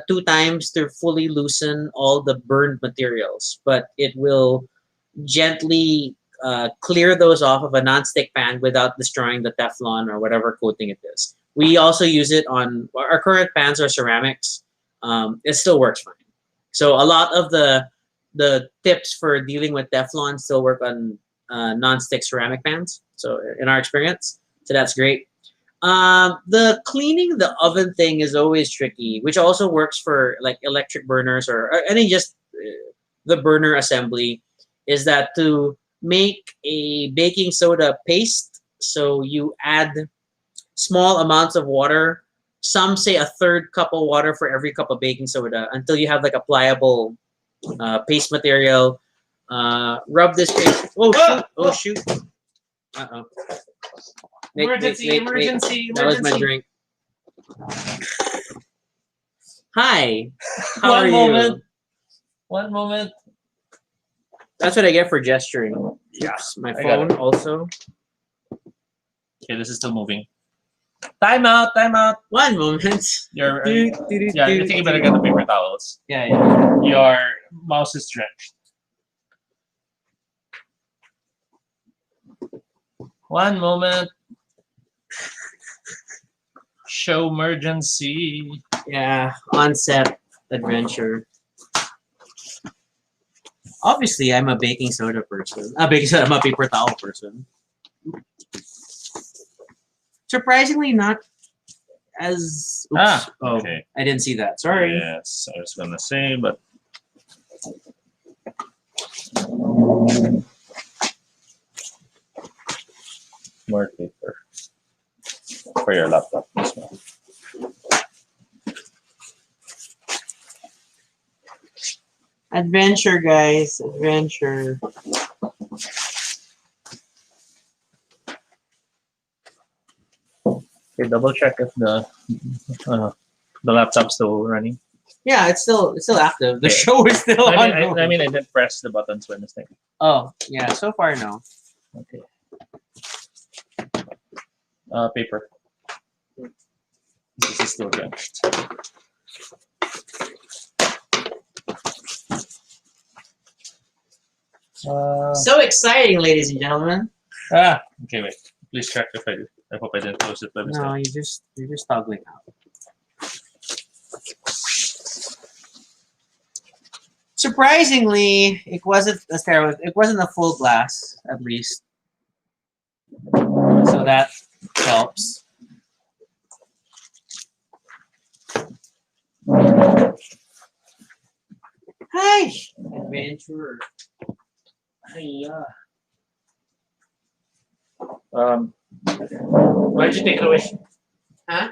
2 times to fully loosen all the burned materials, but it will gently clear those off of a non-stick pan without destroying the Teflon or whatever coating it is. We also use it on our current pans are ceramics. It still works fine. So a lot of the tips for dealing with Teflon still work on non-stick ceramic pans. So in our experience, so that's great. The cleaning the oven thing is always tricky, which also works for like electric burners or any just the burner assembly, is that to make a baking soda paste, so you add small amounts of water. Some say a third cup of water for every cup of baking soda until you have like a pliable paste material. Rub this paste. Oh shoot! Oh shoot! Uh-oh. Emergency! That was my drink. Hi. How are you? One moment. That's what I get for gesturing. Yeah, Oops, my I got phone it. also. Okay, this is still moving. Time out! 1 moment. I think you better get the paper towels. Yeah. Your mouse is drenched. 1 moment. Show emergency. Yeah, on-set adventure. Obviously, I'm a baking soda person. I'm a paper towel person. Surprisingly, not as. Oops. Okay. I didn't see that. Sorry. Yes, I was gonna say, but more paper for your laptop as well. Adventure, guys. Adventure. Okay, double check if the laptop's still running. Yeah, it's still active. The show is still on. I mean, I didn't press the buttons when it's thing. Oh, yeah. So far, no. Okay. Paper. This is still drenched. So exciting, ladies and gentlemen. Okay, wait. Please check if I do. I hope I didn't close it by mistake. No, you're just toggling out. Surprisingly, it wasn't as terrible. It wasn't a full glass, at least. So that helps. Hi, adventurer. Hiya. Why'd you take it away? Huh?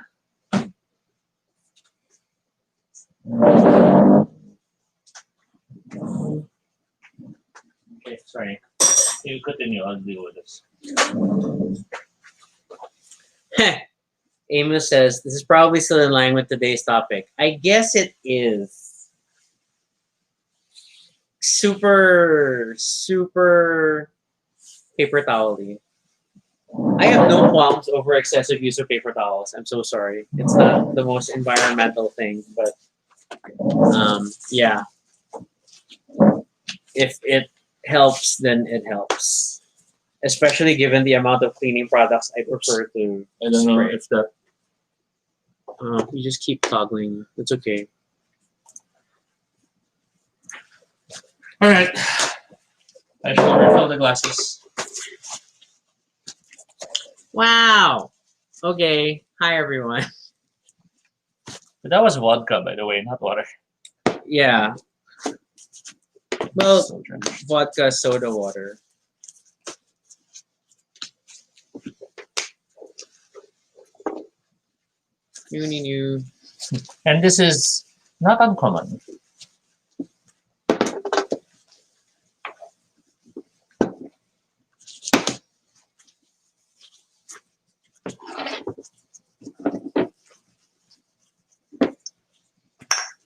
Okay, sorry. You continue. I'll deal with this. Amos says, this is probably still in line with today's topic. I guess it is. Super, super paper towel-y. I have no qualms over excessive use of paper towels. I'm so sorry. It's not the most environmental thing, but yeah. If it helps, then it helps. Especially given the amount of cleaning products I prefer to I don't know spray. if that. You just keep toggling. It's okay. All right. I shall refill the glasses. Wow. Okay. Hi, everyone. But that was vodka, by the way, not water. Yeah. Well, So drenched. vodka, soda water. New. And this is not uncommon.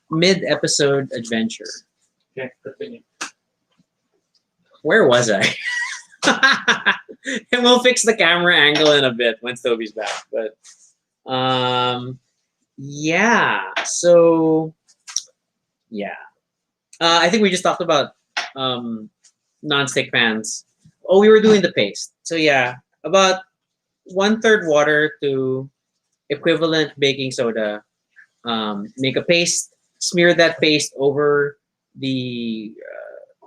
Mid-episode adventure. Okay, continue. Where was I? And we'll fix the camera angle in a bit once Toby's back. But yeah. So yeah. I think we just talked about non-stick pans. Oh, we were doing the paste. So yeah, about 1/3 water to equivalent baking soda. Make a paste. Smear that paste over the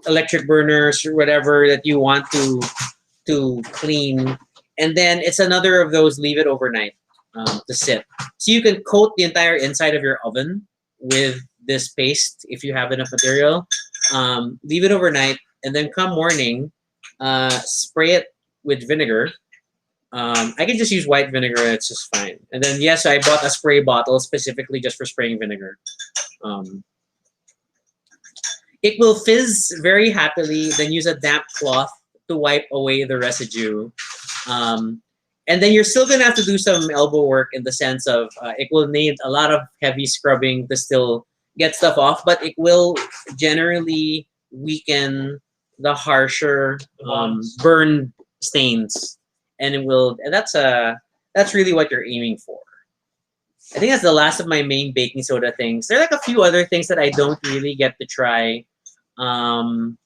electric burners or whatever that you want to clean, and then it's another of those. Leave it overnight to sit, so you can coat the entire inside of your oven with this paste if you have enough material. Leave it overnight, and then come morning, spray it with vinegar. I can just use white vinegar; it's just fine. And then yes, I bought a spray bottle specifically just for spraying vinegar. It will fizz very happily. Then use a damp cloth to wipe away the residue. And then you're still gonna have to do some elbow work in the sense of it will need a lot of heavy scrubbing to still get stuff off, but it will generally weaken the harsher burn stains, and it will. And that's really what you're aiming for. I think that's the last of my main baking soda things. There are like a few other things that I don't really get to try. One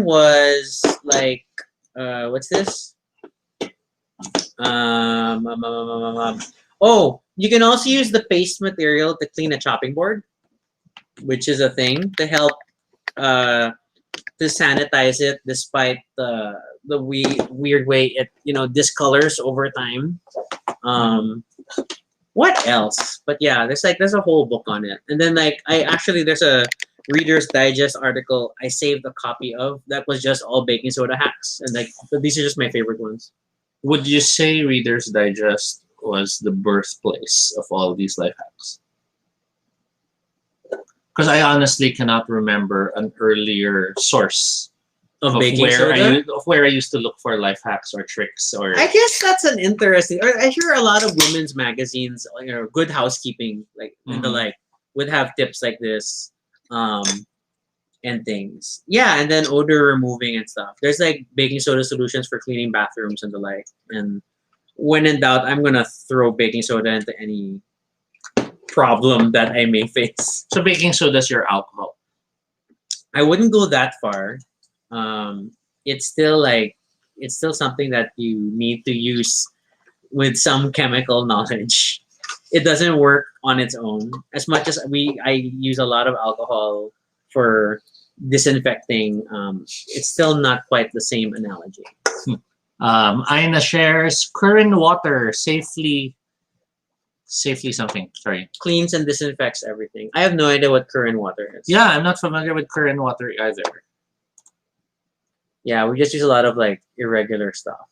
was like, what's this? Oh, you can also use the paste material to clean a chopping board, which is a thing to help to sanitize it, despite the weird way it discolors over time. What else? But yeah, there's a whole book on it, and then there's a Reader's Digest article I saved a copy of that was just all baking soda hacks, and these are just my favorite ones. Would you say Reader's Digest was the birthplace of all these life hacks? Because I honestly cannot remember an earlier source Of baking soda? of where I used to look for life hacks or tricks or. I guess that's an interesting. Or I hear a lot of women's magazines, Good Housekeeping, and the like, would have tips like this, and things. Yeah, and then odor removing and stuff. There's like baking soda solutions for cleaning bathrooms and the like. And when in doubt, I'm gonna throw baking soda into any problem that I may face. So baking soda is your alcohol. I wouldn't go that far. It's still something that you need to use with some chemical knowledge. It doesn't work on its own. As much as I use a lot of alcohol for disinfecting, it's still not quite the same analogy. Aina shares current water safely something. Sorry. Cleans and disinfects everything. I have no idea what current water is. Yeah, I'm not familiar with current water either. Yeah, we just use a lot of irregular stuff.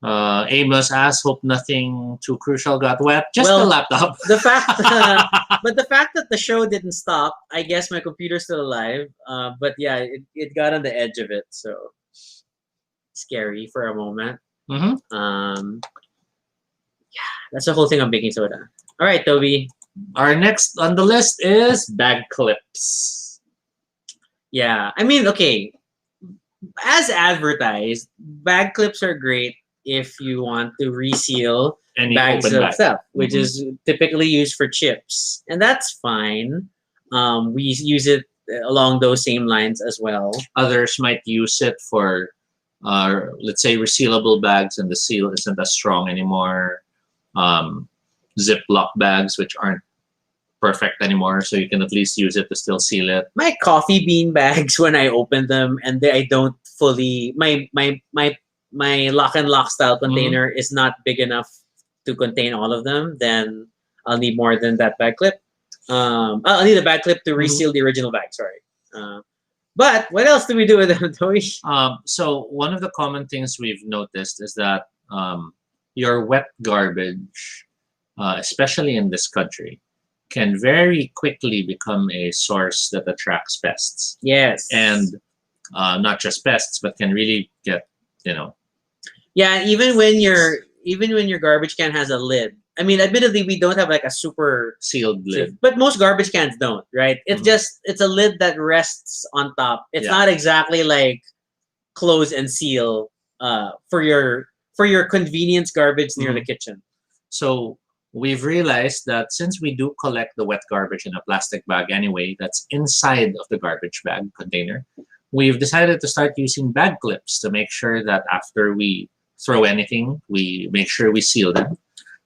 Amos asks, hope nothing too crucial got wet. Just the laptop. But the fact that the show didn't stop, I guess my computer's still alive. But yeah, it got on the edge of it. So scary for a moment. Mm-hmm. That's the whole thing of baking soda. All right, Toby. Our next on the list is bag clips. Yeah, I mean, okay. As advertised, bag clips are great if you want to reseal Any bags open of bag. stuff, which Mhm. is typically used for chips, and that's fine. We use it along those same lines as well. Others might use it for, let's say, resealable bags, and the seal isn't as strong anymore. Um, Ziploc bags, which aren't perfect anymore, so you can at least use it to still seal it. My coffee bean bags, when I open them and I don't fully my lock and lock style container is not big enough to contain all of them, then I'll need more than that bag clip. I'll need a bag clip to reseal the original bag. Sorry. But what else do we do with them, Toy? So one of the common things we've noticed is that your wet garbage, especially in this country, can very quickly become a source that attracts pests. Yes. And not just pests, but can really get, Yeah, even when your garbage can has a lid. I mean, admittedly, we don't have like a super sealed lid. but most garbage cans don't, right? It's Mhm. just it's a lid that rests on top. It's Yeah. not exactly like close and seal for your convenience garbage near the kitchen. So we've realized that since we do collect the wet garbage in a plastic bag anyway, that's inside of the garbage bag container, we've decided to start using bag clips to make sure that after we throw anything, we make sure we seal them.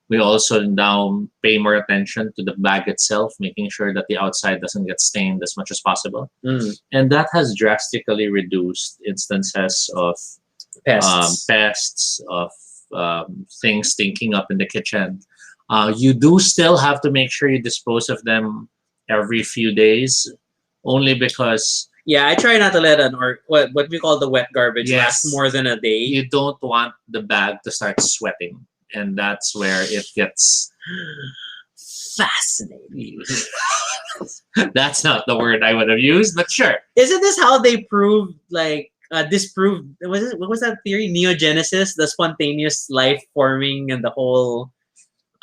We also now pay more attention to the bag itself, making sure that the outside doesn't get stained as much as possible. And that has drastically reduced instances of pests, of things stinking up in the kitchen. You do still have to make sure you dispose of them every few days, only because Yeah, I try not to let what we call the wet garbage Yes. last more than a day. you don't want the bag to start sweating. And that's where it gets Fascinating. That's not the word I would have used, but sure. Isn't this how they proved disproved what was that theory? Neogenesis, the spontaneous life forming and the whole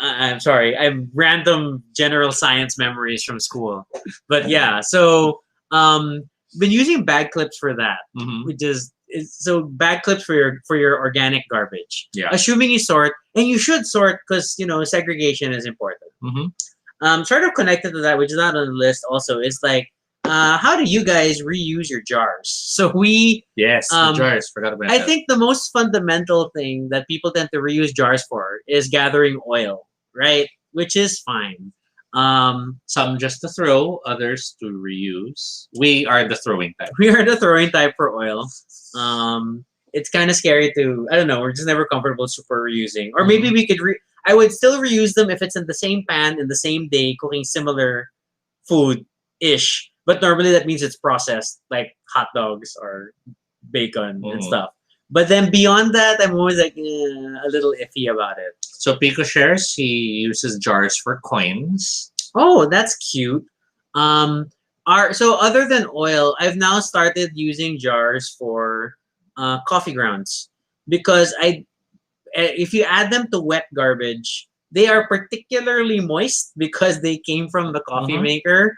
I'm sorry, I'm random general science memories from school. But yeah, so been using bag clips for that, Mhm. which is so bag clips for your organic garbage. Yeah. Assuming you sort, and you should sort because segregation is important. Mhm. Sort of connected to that, which is not on the list. Also, is like, how do you guys reuse your jars? So we, Yes, the jars. Forgot about I that. think the most fundamental thing that people tend to reuse jars for is gathering oil, right? Which is fine. Some just to throw, others to reuse. We are the throwing type. We are the throwing type for oil. It's kind of scary to, I don't know, we're just never comfortable super reusing. Or maybe we could, I would still reuse them if it's in the same pan in the same day cooking similar food-ish. But normally that means it's processed, like hot dogs or bacon and stuff. But then beyond that, I'm always like a little iffy about it. So Pico shares, he uses jars for coins. Oh, that's cute. So other than oil, I've now started using jars for coffee grounds because if you add them to wet garbage, they are particularly moist because they came from the coffee maker,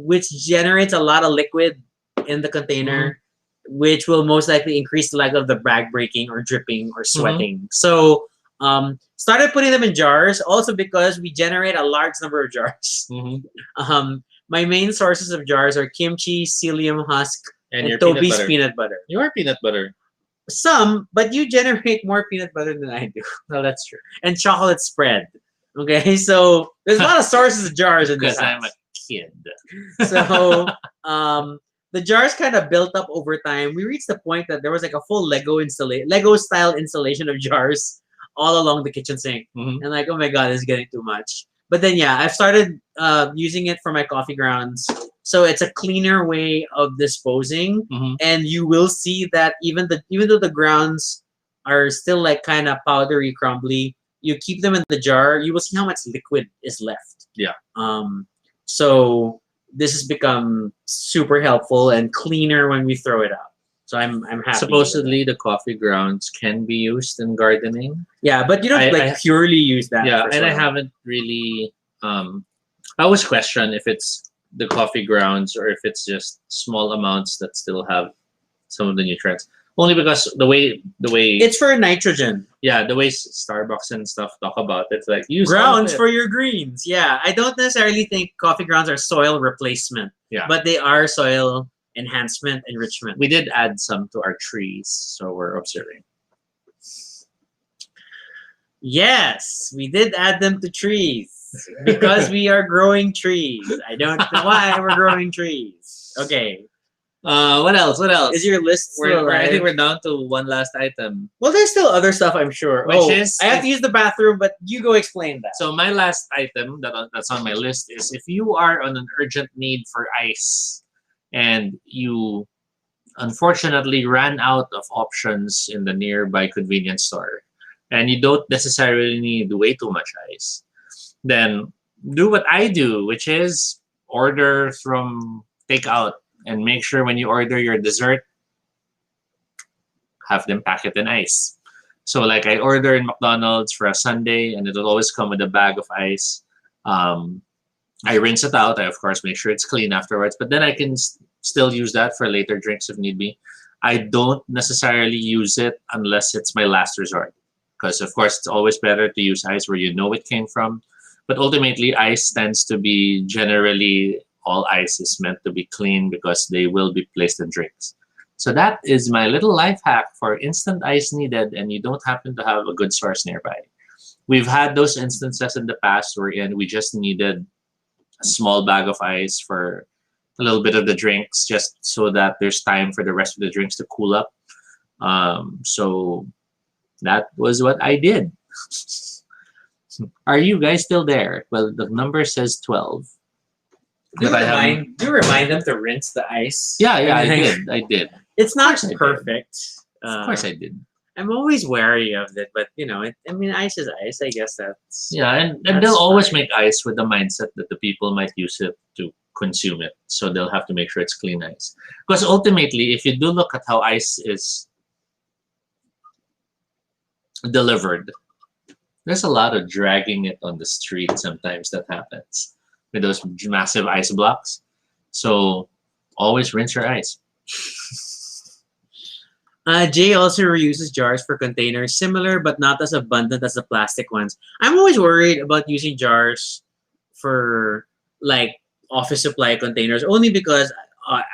which generates a lot of liquid in the container, which will most likely increase the likelihood of the bag breaking or dripping or sweating. So started putting them in jars also because we generate a large number of jars. My main sources of jars are kimchi, psyllium husk, and your Toby's peanut butter. Your peanut butter. Some, but you generate more peanut butter than I do. Well, that's true. And chocolate spread. Okay, so there's a lot of sources of jars in this Because house. I'm a kid. So the jars kind of built up over time. We reached the point that there was like a full Lego style installation of jars all along the kitchen sink. And like, oh my god, this is getting too much. But then yeah, I've started using it for my coffee grounds. So it's a cleaner way of disposing. And you will see that even though the grounds are still like kind of powdery, crumbly, you keep them in the jar, you will see how much liquid is left. Yeah. So this has become super helpful and cleaner when we throw it out. So I'm happy. Supposedly, the coffee grounds can be used in gardening. Yeah, but you don't purely use that. Yeah, for and I soil. haven't really. I always question if it's the coffee grounds or if it's just small amounts that still have some of the nutrients. Only because the way It's for nitrogen. yeah, the way Starbucks and stuff talk about it, it's like use all of Grounds it. for your greens. Yeah, I don't necessarily think coffee grounds are soil replacement. Yeah. But they are soil enhancement, enrichment. We did add some to our trees, so we're observing. Yes, we did add them to trees because we are growing trees. I don't know why we're growing trees. Okay. What else? What else? Is your list still I think alive? we're down to one last item. Well, there's still other stuff, I'm sure. Which is I have to use the bathroom, but you go explain that. So my last item that's on my list is if you are on an urgent need for ice and you unfortunately ran out of options in the nearby convenience store and you don't necessarily need way too much ice, then do what I do, which is order from takeout and make sure when you order your dessert, have them pack it in ice. So like I order in McDonald's for a sundae and it'll always come with a bag of ice. I rinse it out. I of course make sure it's clean afterwards, but then I can still use that for later drinks if need be. I don't necessarily use it unless it's my last resort, because of course it's always better to use ice where you know it came from. But ultimately, ice tends to be generally all ice is meant to be clean because they will be placed in drinks. So that is my little life hack for instant ice needed and you don't happen to have a good source nearby. We've had those instances in the past wherein we just needed a small bag of ice for a little bit of the drinks just so that there's time for the rest of the drinks to cool up. So that was what I did. Are you guys still there? Well, the number says 12. Do you remind them to rinse the ice? Yeah, I did. It's not perfect. Of course I did. I'm always wary of it, but you know, ice is ice. I guess that's and they'll always make ice with the mindset that the people might use it to consume it, so they'll have to make sure it's clean ice. Because ultimately, if you do look at how ice is delivered, there's a lot of dragging it on the street sometimes that happens with those massive ice blocks. So always rinse your ice. Jay also reuses jars for containers, similar but not as abundant as the plastic ones. I'm always worried about using jars for like office supply containers, only because,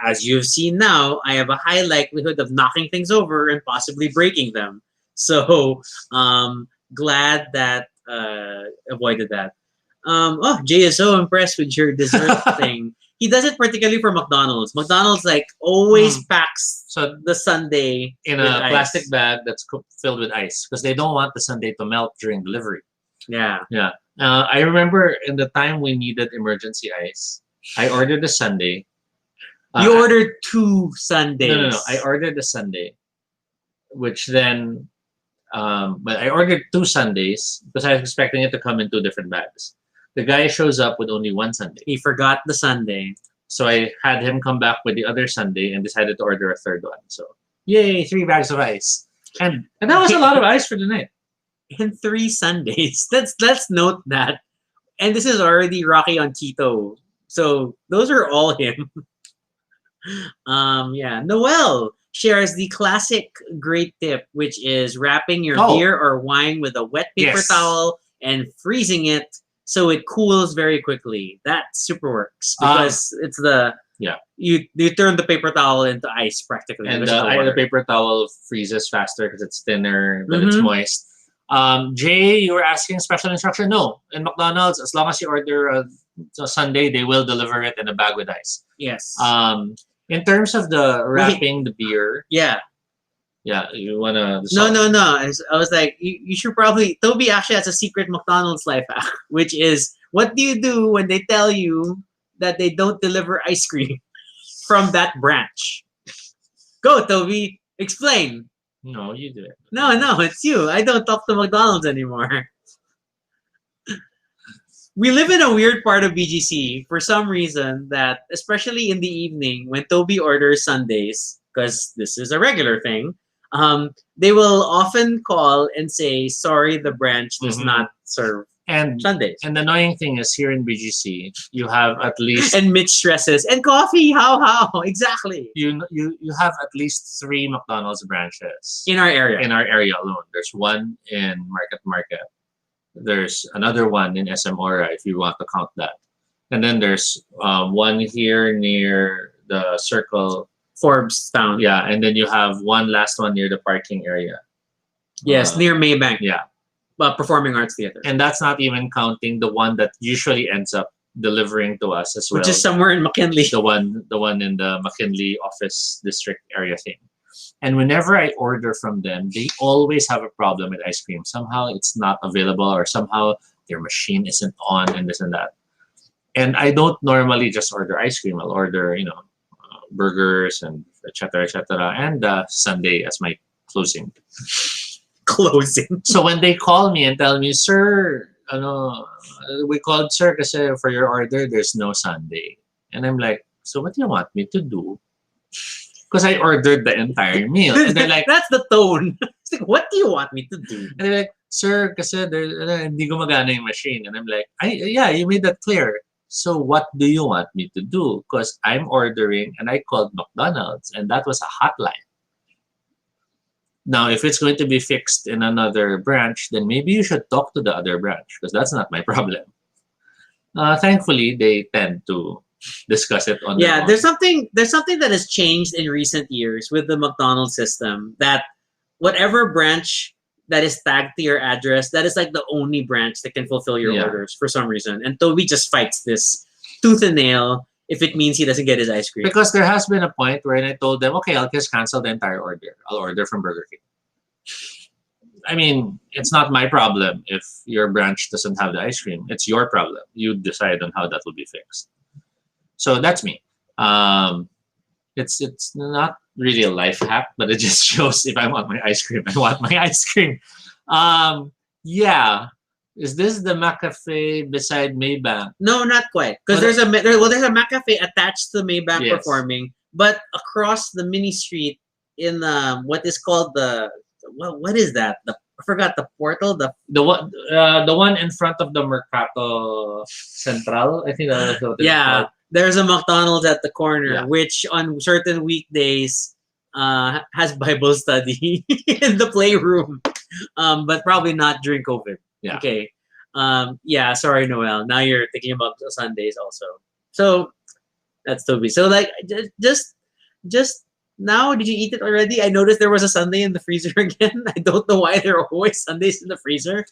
as you've seen now, I have a high likelihood of knocking things over and possibly breaking them. So, glad that avoided that. Jay is so impressed with your dessert thing. He does it particularly for McDonald's. McDonald's always packs the sundae in a plastic bag that's filled with ice because they don't want the sundae to melt during delivery. Yeah. I remember in the time we needed emergency ice, I ordered a sundae. You ordered 2 sundaes. No. I ordered a sundae, which then, but I ordered 2 sundaes because I was expecting it to come in 2 different bags. The guy shows up with only 1 sundae. He forgot the sundae. So I had him come back with the other sundae and decided to order a 3rd one. So, yay, 3 bags of ice. And that was a lot of ice for the night. And 3 sundaes. Let's note that. And this is already Rocky on keto. So those are all him. Noel shares the classic great tip, which is wrapping your beer or wine with a wet paper towel and freezing it so it cools very quickly. That super works because it's you turn the paper towel into ice practically. And the paper towel freezes faster because it's thinner, but it's moist. Jay, you were asking special instruction? No, in McDonald's, as long as you order a sundae, they will deliver it in a bag with ice. Yes. In terms of the wrapping the beer, you wanna. No. I was like, you should probably. Toby actually has a secret McDonald's life hack, which is what do you do when they tell you that they don't deliver ice cream from that branch? Go, Toby, explain. No, you do it. No, it's you. I don't talk to McDonald's anymore. We live in a weird part of BGC for some reason that, especially in the evening when Toby orders sundaes, because this is a regular thing, they will often call and say, sorry, the branch does not serve And Sundays. and the annoying thing is here in BGC, you have at least And Mitch stresses, and coffee, how? Exactly. you have at least 3 McDonald's branches In our area. in our area alone. There's one in Market. There's another one in SM Ora if you want to count that. And then there's one here near the Circle. Forbes Town. Yeah, and then you have one last one near the parking area. Yes, near Maybank. Yeah. Performing Arts Theater. And that's not even counting the one that usually ends up delivering to us as well. Which is somewhere in McKinley. The one in the McKinley office district area thing. And whenever I order from them, they always have a problem with ice cream. Somehow it's not available, or somehow their machine isn't on, and this and that. And I don't normally just order ice cream. I'll order, burgers and et cetera, and Sunday as my closing. Closing. So when they call me and tell me, sir, we called sir kasi for your order, there's no Sunday. And I'm like, so what do you want me to do? Because I ordered the entire meal. And they're like, that's the tone. It's like, what do you want me to do? And they're like, sir, kasi hindi gumagana yung machine. And I'm like, yeah, you made that clear. So what do you want me to do? Because I'm ordering and I called McDonald's and that was a hotline. Now, if it's going to be fixed in another branch, then maybe you should talk to the other branch because that's not my problem. Thankfully, they tend to discuss it on their own. There's something that has changed in recent years with the McDonald's system, that whatever branch that is tagged to your address, that is like the only branch that can fulfill your orders for some reason. And Toby just fights this tooth and nail if it means he doesn't get his ice cream. Because there has been a point where I told them, okay, I'll just cancel the entire order. I'll order from Burger King. I mean, it's not my problem if your branch doesn't have the ice cream. It's your problem. You decide on how that will be fixed. So that's me. It's not really a life hack, but it just shows if I want my ice cream, I want my ice cream. Is this the McCafe beside Maybank? No, not quite. Because there's a McCafe attached to Maybank performing, but across the mini street in what is called what is that? I forgot the portal. The one in front of the Mercato Central. I think that's what it's called. There's a McDonald's at the corner, which on certain weekdays has Bible study in the playroom, but probably not during COVID. Yeah. Okay. Sorry, Noel. Now you're thinking about Sundays also. So that's Toby. So like, just now, did you eat it already? I noticed there was a Sunday in the freezer again. I don't know why there are always Sundays in the freezer.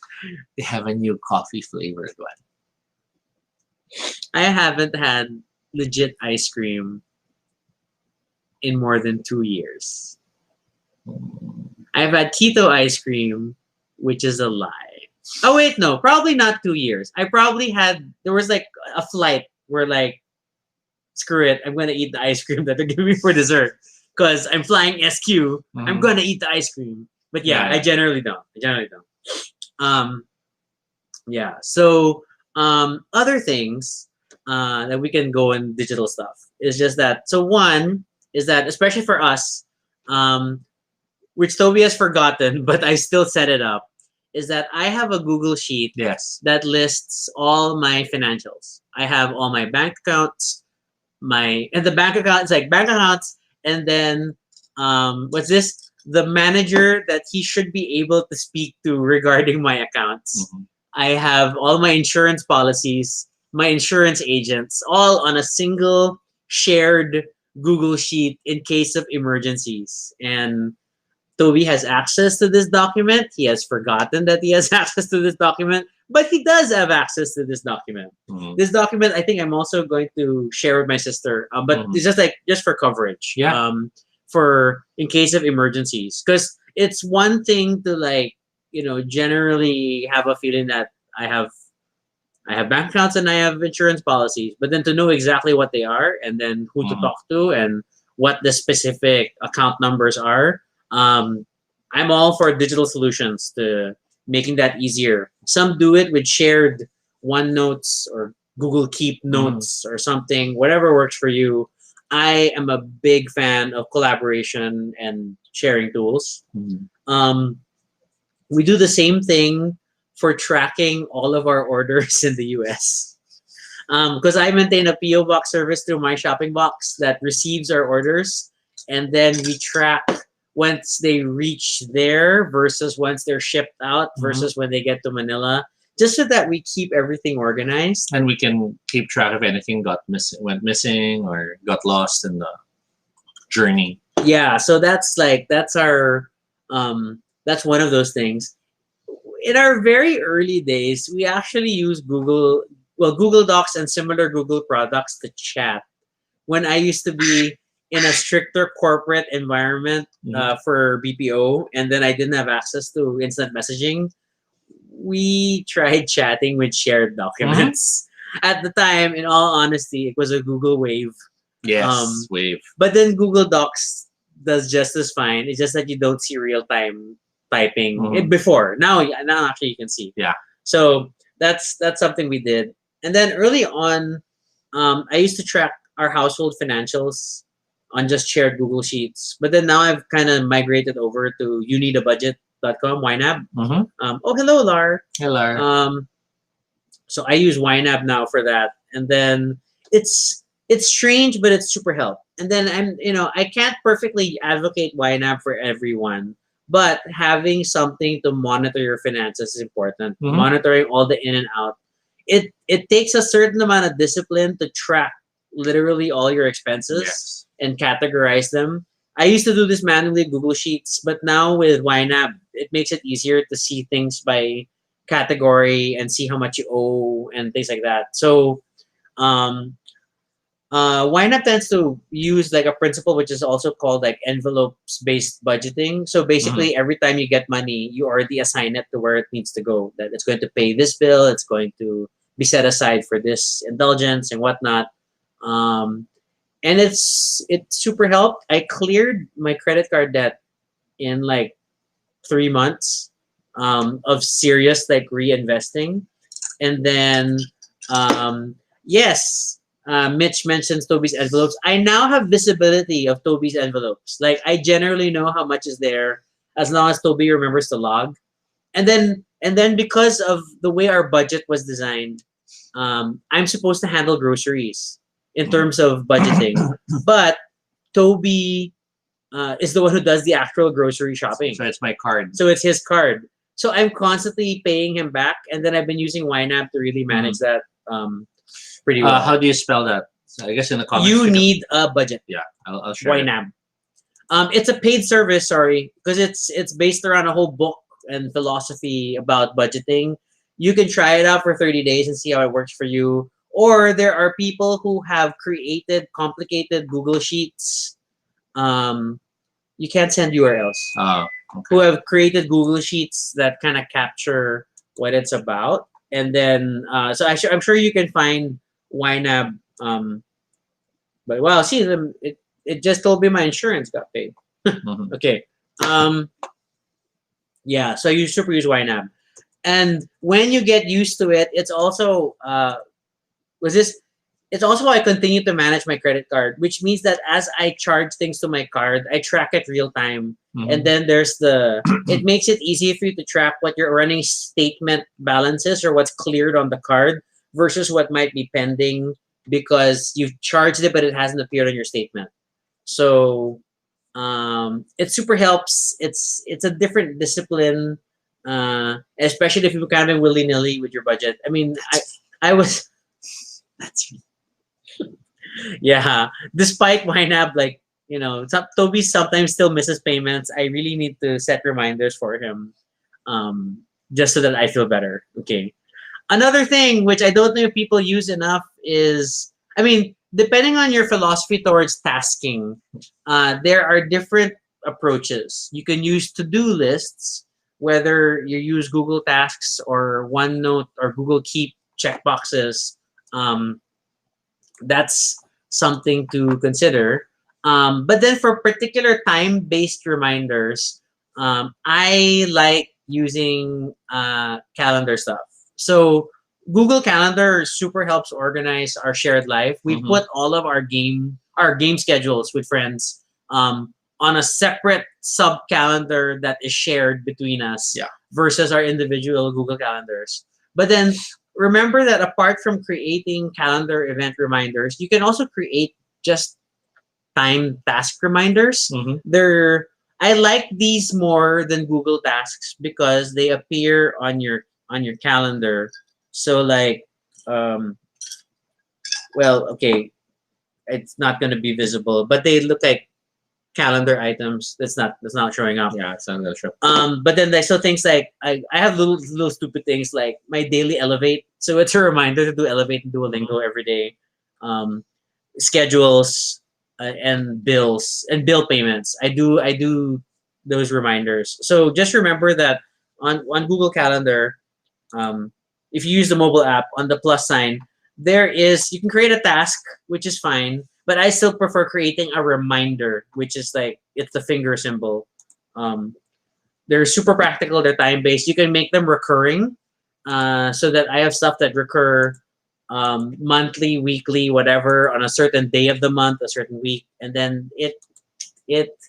They have a new coffee flavored one. I haven't had legit ice cream in more than 2 years. I've had keto ice cream, which is a lie. Oh wait, no, probably not 2 years. There was like a flight where like, screw it, I'm gonna eat the ice cream that they're giving me for dessert because I'm flying SQ. Mm-hmm. I'm gonna eat the ice cream. But I generally don't. So other things that we can go in digital stuff is just that. So one is that, especially for us, which Toby has forgotten, but I still set it up, is that I have a Google Sheet that lists all my financials. I have all my bank accounts, and the bank account is like bank accounts, and then what's this? The manager that he should be able to speak to regarding my accounts. Mm-hmm. I have all my insurance policies, my insurance agents, all on a single shared Google Sheet in case of emergencies. And Toby has access to this document. He has forgotten that he has access to this document, but he does have access to this document. Mm-hmm. This document, I think I'm also going to share with my sister, but it's just for coverage. Yeah. For in case of emergencies, because it's one thing to generally have a feeling that I have bank accounts and I have insurance policies, but then to know exactly what they are and then who to talk to and what the specific account numbers are. I'm all for digital solutions to making that easier. Some do it with shared OneNotes or Google Keep notes or something, whatever works for you. I am a big fan of collaboration and sharing tools. Mhm. We do the same thing for tracking all of our orders in the US. Because I maintain a PO box service through my shopping box that receives our orders, and then we track once they reach there versus once they're shipped out Mhm. versus when they get to Manila, just so that we keep everything organized. And we can keep track of anything went missing or got lost in the journey. Yeah, so that's our that's one of those things. In our very early days, we actually use Google Docs and similar Google products to chat. When I used to be in a stricter corporate environment Mhm. for BPO, and then I didn't have access to instant messaging, we tried chatting with shared Mhm. documents. At the time, in all honesty, it was a Google Wave. Yes, Um, wave. but then Google Docs does just as fine. It's just that you don't see real time typing Mhm. before. Now actually you can see. Yeah. So that's something we did. And then early on, I used to track our household financials on just shared Google Sheets. But then now I've kind of migrated over to youneedabudget.com, YNAB. Mm-hmm. Oh, hello, Lar. Hello. Um, so I use YNAB now for that. And then it's strange, but it's super help. And then I can't perfectly advocate YNAB for everyone, but having something to monitor your finances is important. Mhm. Monitoring all the in and out. It takes a certain amount of discipline to track literally all your expenses Yes. and categorize them. I used to do this manually with Google Sheets, but now with YNAB, it makes it easier to see things by category and see how much you owe and things like that. So um, YNAB tends to use like a principle which is also called like envelopes based budgeting. So Mhm. basically, every time you get money, you already assign it to where it needs to go. That it's going to pay this bill, it's going to be set aside for this indulgence and whatnot. Um, and it super helped. I cleared my credit card debt in like 3 months of serious like reinvesting. And then, yes, Mitch mentions Toby's envelopes. I now have visibility of Toby's envelopes. Like, I generally know how much is there as long as Toby remembers to log. And then because of the way our budget was designed, I'm supposed to handle groceries in Mhm. terms of budgeting. But Toby is the one who does the actual grocery shopping. So it's my card. So it's his card. So I'm constantly paying him back, and then I've been using YNAB to really manage that pretty well. How do you spell that? So I guess in the comments. You need a budget. Yeah, I'll share it. YNAB. It's a paid service, sorry, because it's based around a whole book and philosophy about budgeting. You can try it out for 30 days and see how it works for you. Or there are people who have created complicated Google Sheets. Um, you can't send URLs. Oh, Who okay. have created Google Sheets that kind of capture what it's about. And then, so I'm sure you can find YNAB. But wow, see, it just told me my insurance got paid. Mhm. Okay. Um, yeah, so you super use YNAB. And when you get used to it, it's also was this it's also how I continue to manage my credit card, which means that as I charge things to my card, I track it real time. And Mhm. then it makes it easy for you to track what your running statement balance is or what's cleared on the card versus what might be pending because you've charged it but it hasn't appeared on your statement. So it super helps. It's a different discipline, especially if you're kind of willy nilly with your budget. I mean, I was that's yeah. Despite YNAB, like Toby sometimes still misses payments. I really need to set reminders for him, just so that I feel better. Okay. Another thing which I don't think people use enough is, I mean, depending on your philosophy towards tasking, there are different approaches. You can use to-do lists, whether you use Google Tasks or OneNote or Google Keep checkboxes. Um, that's something to consider. But then for particular time-based reminders, I like using calendar stuff. So Google Calendar super helps organize our shared life. We Mhm. put all of our game our game schedules with friends on a separate sub calendar that is shared between us Yeah. versus our individual Google calendars. But then remember that apart from creating calendar event reminders, you can also create just time task reminders. Mm-hmm. They're I like these more than Google Tasks because they appear on your calendar. So like um well, okay, it's not going to be visible, but they look like calendar items that's not showing up. Yeah, it's not gonna show. But then there's still things like I have little stupid things like my daily elevate. So it's a reminder to do elevate and Duolingo every day. Um, schedules and bills and bill payments. I do those reminders. So just remember that on Google Calendar, if you use the mobile app on the plus sign, there is you can create a task, which is fine. But I still prefer creating a reminder, which is like it's the finger symbol. Um, they're super practical. They're time based. You can make them recurring, so that I have stuff that recur monthly, weekly, whatever, on a certain day of the month, a certain week, and then it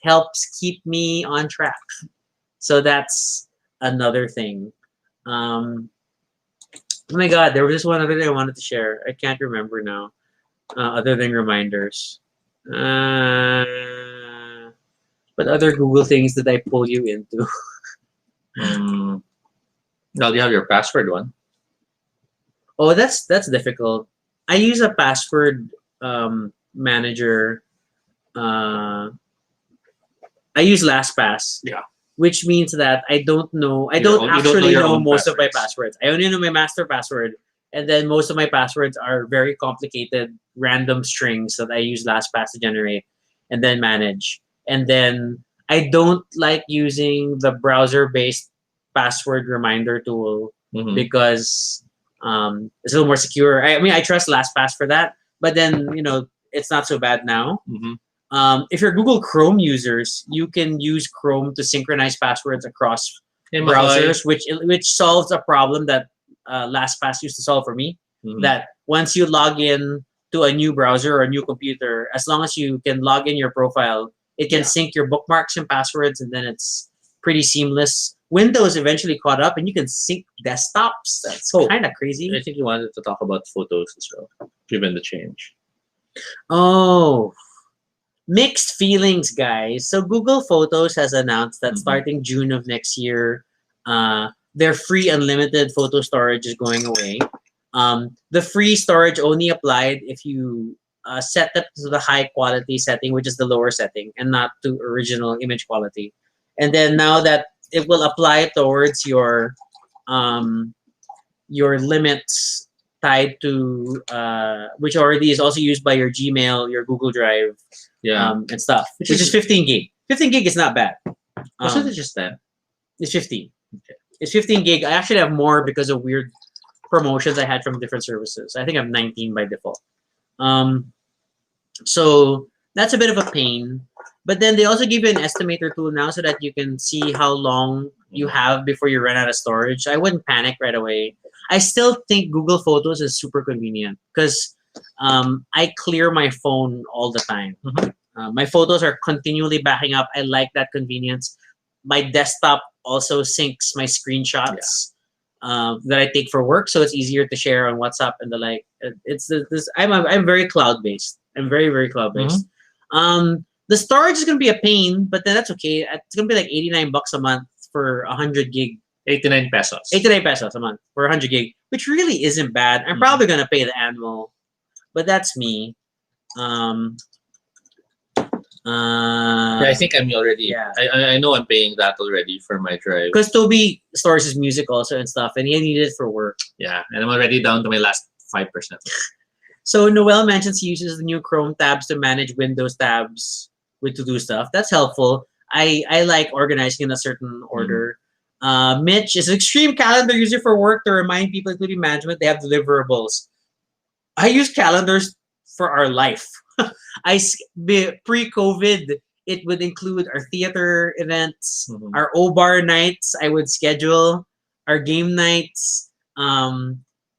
helps keep me on track. So that's another thing. Oh my god, there was just one other thing I wanted to share. I can't remember now. Other than reminders. But other Google things that I pull you into. Mm. Now you have your password one. Oh, that's difficult. I use a password manager. Uh, I use LastPass. Yeah. Which means that I don't know. I You don't don't know actually your know own most of my passwords. passwords. I only know my master password, and then most of my passwords are very complicated, random strings that I use LastPass to generate, and then manage. And then I don't like using the browser-based password reminder tool Mm-hmm. because it's a little more secure. I mean, I trust LastPass for that, but then it's not so bad now. Mm-hmm. If you're Google Chrome users, you can use Chrome to synchronize passwords across Hey, browsers, which solves a problem that LastPass used to solve for me. Mm-hmm. That once you log in to a new browser or a new computer, as long as you can log in your profile, it can Yeah. sync your bookmarks and passwords, and then it's pretty seamless. Windows eventually caught up, and you can sync desktops. That's Oh. kind of crazy. I think you wanted to talk about photos as well, given the change. Oh, mixed feelings, guys. So Google Photos has announced that Mhm. starting June of next year, their free unlimited photo storage is going away. The free storage only applied if you set it to the high quality setting, which is the lower setting, and not to original image quality. And then now that it will apply towards your limits tied to which already is also used by your Gmail, your Google Drive, Yeah. and stuff, Which which is- is 15 gig. 15 gig is not bad. Wasn't it just that? It's 15. It's 15 gig. I actually have more because of weird promotions I had from different services. I think I have 19 by default. So that's a bit of a pain. But then they also give you an estimator tool now so that you can see how long you have before you run out of storage. I wouldn't panic right away. I still think Google Photos is super convenient because I clear my phone all the time. Mhm. My photos are continually backing up. I like that convenience. My desktop also syncs my screenshots that I take for work, so it's easier to share on WhatsApp and the like. I'm very cloud based. I'm very cloud based. The storage is gonna be a pain, but then that's okay. It's gonna be like $89 a month for 100 gig. 89 pesos. 89 pesos a month for 100 gig, which really isn't bad. I'm probably gonna pay the annual, but that's me. Yeah, I think I'm already. Yeah. I know I'm paying that already for my drive. Because Toby stores his music also and stuff, and he needed it for work. Yeah, and I'm already down to my last 5%. So Noel mentions he uses the new Chrome tabs to manage Windows tabs with to-do stuff. That's helpful. I like organizing in a certain order. Mitch is an extreme calendar user for work to remind people, including management, they have deliverables. I use calendars for our life. Pre-COVID, it would include our theater events, our O-Bar nights. I would schedule our game nights,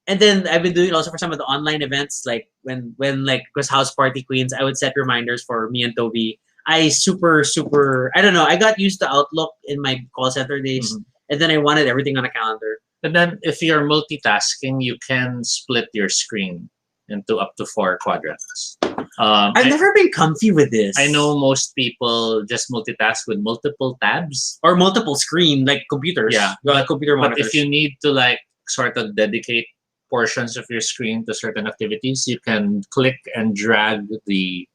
and then I've been doing also for some of the online events, like when like was House Party Queens, I would set reminders for me and Toby. I super I don't know. I got used to Outlook in my call center days, Mhm. and then I wanted everything on a calendar. And then if you're multitasking, you can split your screen into up to 4 quadrants. I've I, never been comfy with this. I know most people just multitask with multiple tabs. Or multiple screen like computers. Yeah, computer But monitors. if you need to like sort of dedicate portions of your screen to certain activities, you can click and drag the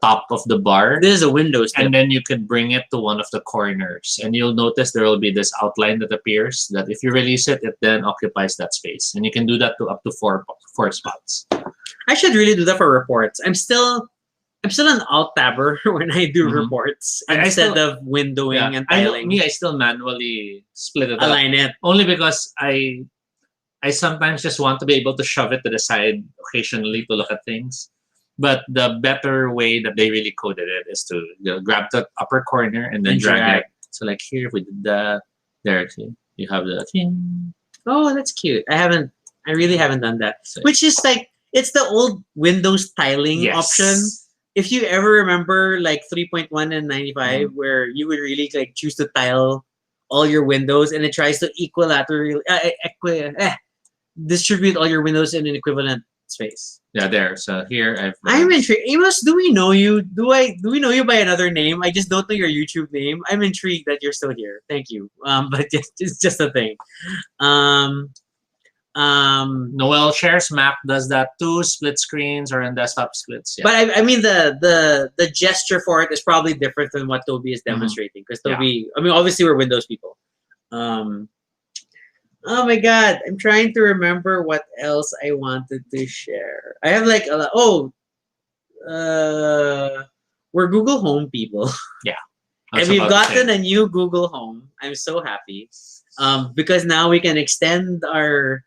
top of the bar, This is a Windows tip. and then you can bring it to one of the corners, and you'll notice there will be this outline that appears that if you release it, it then occupies that space, and you can do that to up to four spots. I should really do that for reports. I'm still an alt tabber when I do Mhm. reports I instead still- of windowing and I know, tiling. me, I still manually split it up, Align it. only because I sometimes just want to be able to shove it to the side occasionally to look at things. But the better way that they really coded it is to grab the upper corner and then And drag drag. it. So like here we did that. There, see, you have the thing. Oh, that's cute. I really haven't done that. So- Which is like it's the old Windows tiling Yes. option. If you ever remember like 3.1 and 95 Mm-hmm. where you would really like choose to tile all your windows and it tries to distribute all your windows in an equivalent space. Yeah, there. So here I'm intrigued. Amos, do we know you? Do we know you by another name? I just don't know your YouTube name. I'm intrigued that you're still here. Thank you. But it's just a thing. Noel shares Mac does that too. Split screens or in desktop splits. Yeah. But I mean the gesture for it is probably different than what Toby is demonstrating because Toby. I mean, obviously we're Windows people. Oh my God, I'm trying to remember what else I wanted to share. I have like a lot. We're Google Home people. I And was we've about to say. gotten a new Google Home. I'm so happy. Because now we can extend our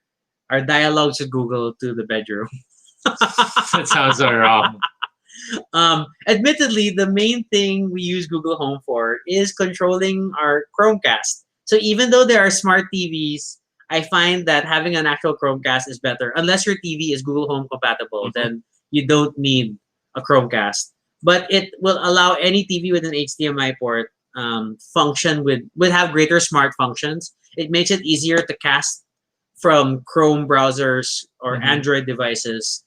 dialogues with Google to the bedroom. That sounds so wrong. Admittedly, the main thing we use Google Home for is controlling our Chromecast. So even though there are smart TVs, I find that having an actual Chromecast is better. Unless your TV is Google Home compatible, Mhm. then you don't need a Chromecast. But it will allow any TV with an HDMI port function would have greater smart functions. It makes it easier to cast from Chrome browsers or Mhm. Android devices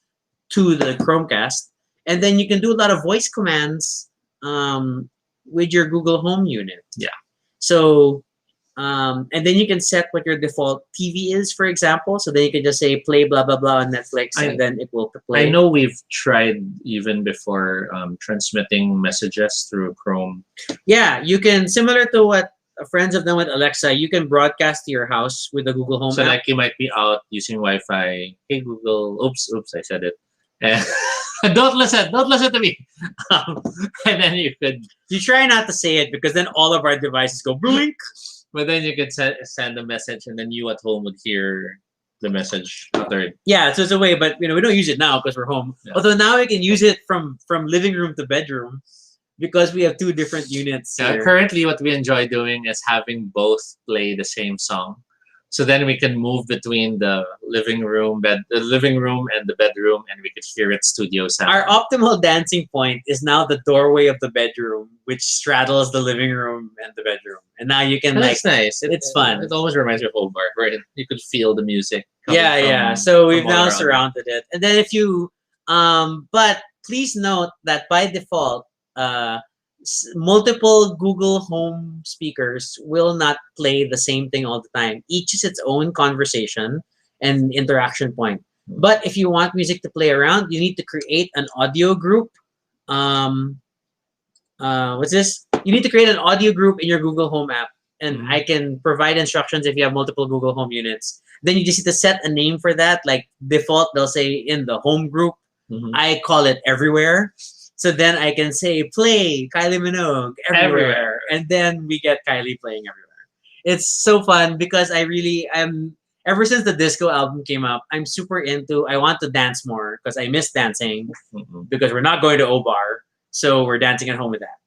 to the Chromecast, and then you can do a lot of voice commands with your Google Home unit. Yeah. So, and then you can set what your default TV is, for example. So then you can just say play blah blah blah on Netflix, and then it will play. I know we've tried even before transmitting messages through Chrome. Yeah, you can similar to what friends have done with Alexa. You can broadcast to your house with the Google Home So app. like you might be out using Wi-Fi. Hey Google, oops, I said it. And don't listen to me. And then you could, You try not to say it because then all of our devices go blink. but then you could send a message, and then you at home would hear the message uttered. Yeah, so it's a way, but we don't use it now because we're home. Yeah. Although now we can use it from living room to bedroom because we have two different units. Here. Currently, what we enjoy doing is having both play the same song. So then we can move between the living room and the bedroom, and we could hear it studio sound. Our optimal dancing point is now the doorway of the bedroom, which straddles the living room and the bedroom. And now you can And like that's nice. it's fun. It always reminds me of Hobart, where you could feel the music. coming yeah. from- So we've from all now around. surrounded it, and then if you but please note that by default, multiple Google Home speakers will not play the same thing all the time. Each is its own conversation and interaction point. But if you want music to play around, you need to create an audio group. What's this? You need to create an audio group in your Google Home app, and Mhm. I can provide instructions if you have multiple Google Home units. Then you just need to set a name for that. Like default, they'll say in the home group. Mhm. I call it everywhere. So then I can say play Kylie Minogue everywhere. And then we get Kylie playing everywhere. It's so fun because I'm ever since the disco album came out, I'm super into I want to dance more because I miss dancing Mhm. because we're not going to O-Bar. So we're dancing at home with that.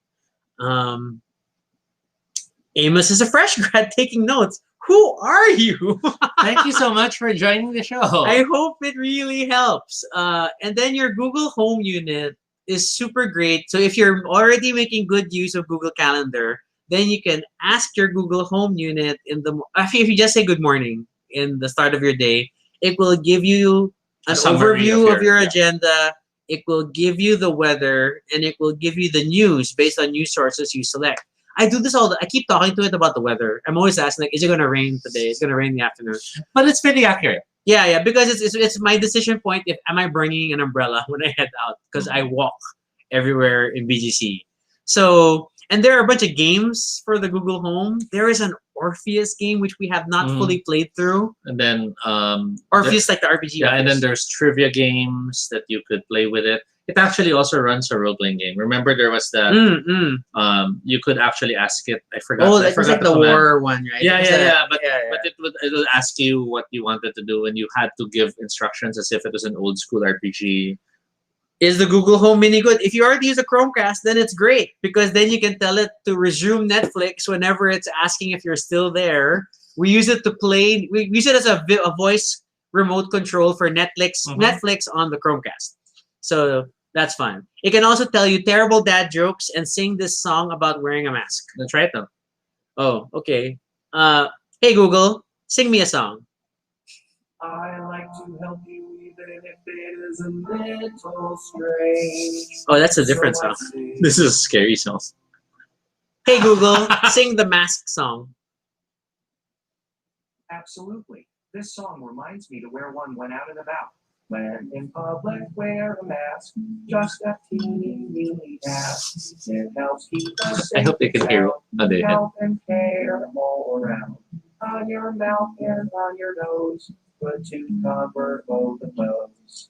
Amos is a fresh grad taking notes. Who are you? Thank you so much for joining the show. I hope it really helps. And then your Google Home unit is super great. So if you're already making good use of Google Calendar, then you can ask your Google Home unit actually, if you just say good morning in the start of your day, it will give you A an summary overview of your yeah. agenda. It will give you the weather, and it will give you the news based on news sources you select. I do this I keep talking to it about the weather. I'm always asking, like, is it going to rain today? It's going to rain in the afternoon. But it's pretty accurate. Yeah, because it's my decision point. If am I bringing an umbrella when I head out? Because I walk everywhere in BGC. So, and there are a bunch of games for the Google Home. There is an Orpheus game which we have not fully played through. And then Orpheus, like the RPG. Yeah, Orpheus. and then there's trivia games that you could play with it. It actually also runs a role playing game. Remember, there was that you could actually ask it. I forgot. Oh, I that was forgot like the command. war one, right? Yeah. But it'll ask you what you wanted to do, and you had to give instructions as if it was an old school RPG. Is the Google Home Mini good? If you already use a Chromecast, then it's great because then you can tell it to resume Netflix whenever it's asking if you're still there. We use it to play. We use it as a voice remote control for Netflix on the Chromecast. So that's fun. It can also tell you terrible dad jokes and sing this song about wearing a mask. That's right, though. Oh, okay. Hey Google, sing me a song. I like to help you even if it is a little strange. Oh, that's a different So I song. say, This is a scary song. Hey Google, sing the mask song. absolutely. This song reminds me to wear one when out and about. When in public, wear a mask. Just a teeny weeny task. It helps keep us safe. I hope they can hear it. Oh, they can. Help and care all around. On your mouth and on your nose. Good to cover both of those.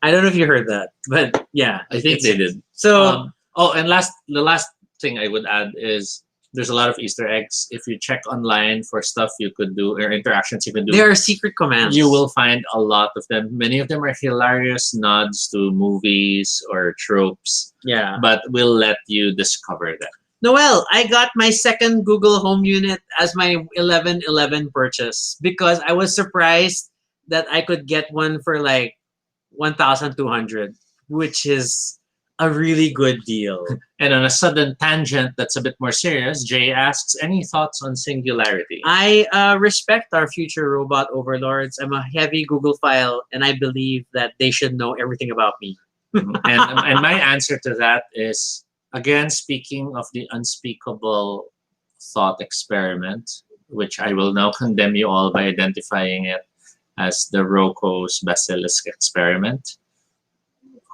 I don't know if you heard that, but yeah, I think they did. So And the last thing I would add is there's a lot of Easter eggs. If you check online for stuff you could do or interactions you can do, there are secret commands. you will find a lot of them. Many of them are hilarious nods to movies or tropes, Yeah. but we'll let you discover them. Noel, I got my second Google Home unit as my 1111 purchase because I was surprised that I could get one for like 1,200, which is a really good deal. And on a sudden tangent that's a bit more serious, Jay asks, any thoughts on singularity? I respect our future robot overlords. I'm a heavy Google file, and I believe that they should know everything about me. and my answer to that is, again, speaking of the unspeakable thought experiment, which I will now condemn you all by identifying it as the Rocco's Basilisk experiment.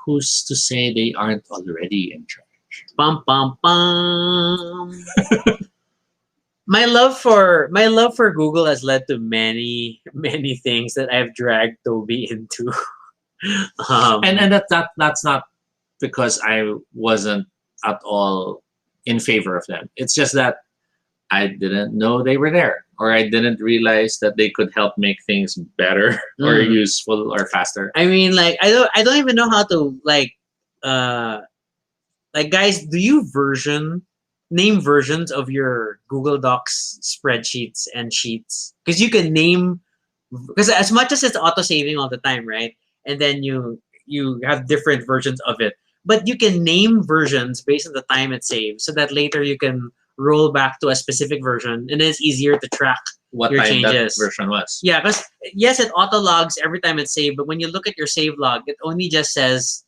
Who's to say they aren't already in charge? Bum bum bum. My love for Google has led to many things that I've dragged Toby into. And that's not because I wasn't at all in favor of them. It's just that I didn't know they were there, or I didn't realize that they could help make things better or useful or faster. I mean, like I don't even know how to guys, do you name versions of your Google Docs spreadsheets and sheets? Because you can name, because as much as it's auto saving all the time, right? And then you have different versions of it, but you can name versions based on the time it saves, so that later you can roll back to a specific version, and then it's easier to track What your time changes. that version was. Yeah, because yes, it auto logs every time it's saved, but when you look at your save log, it only just says,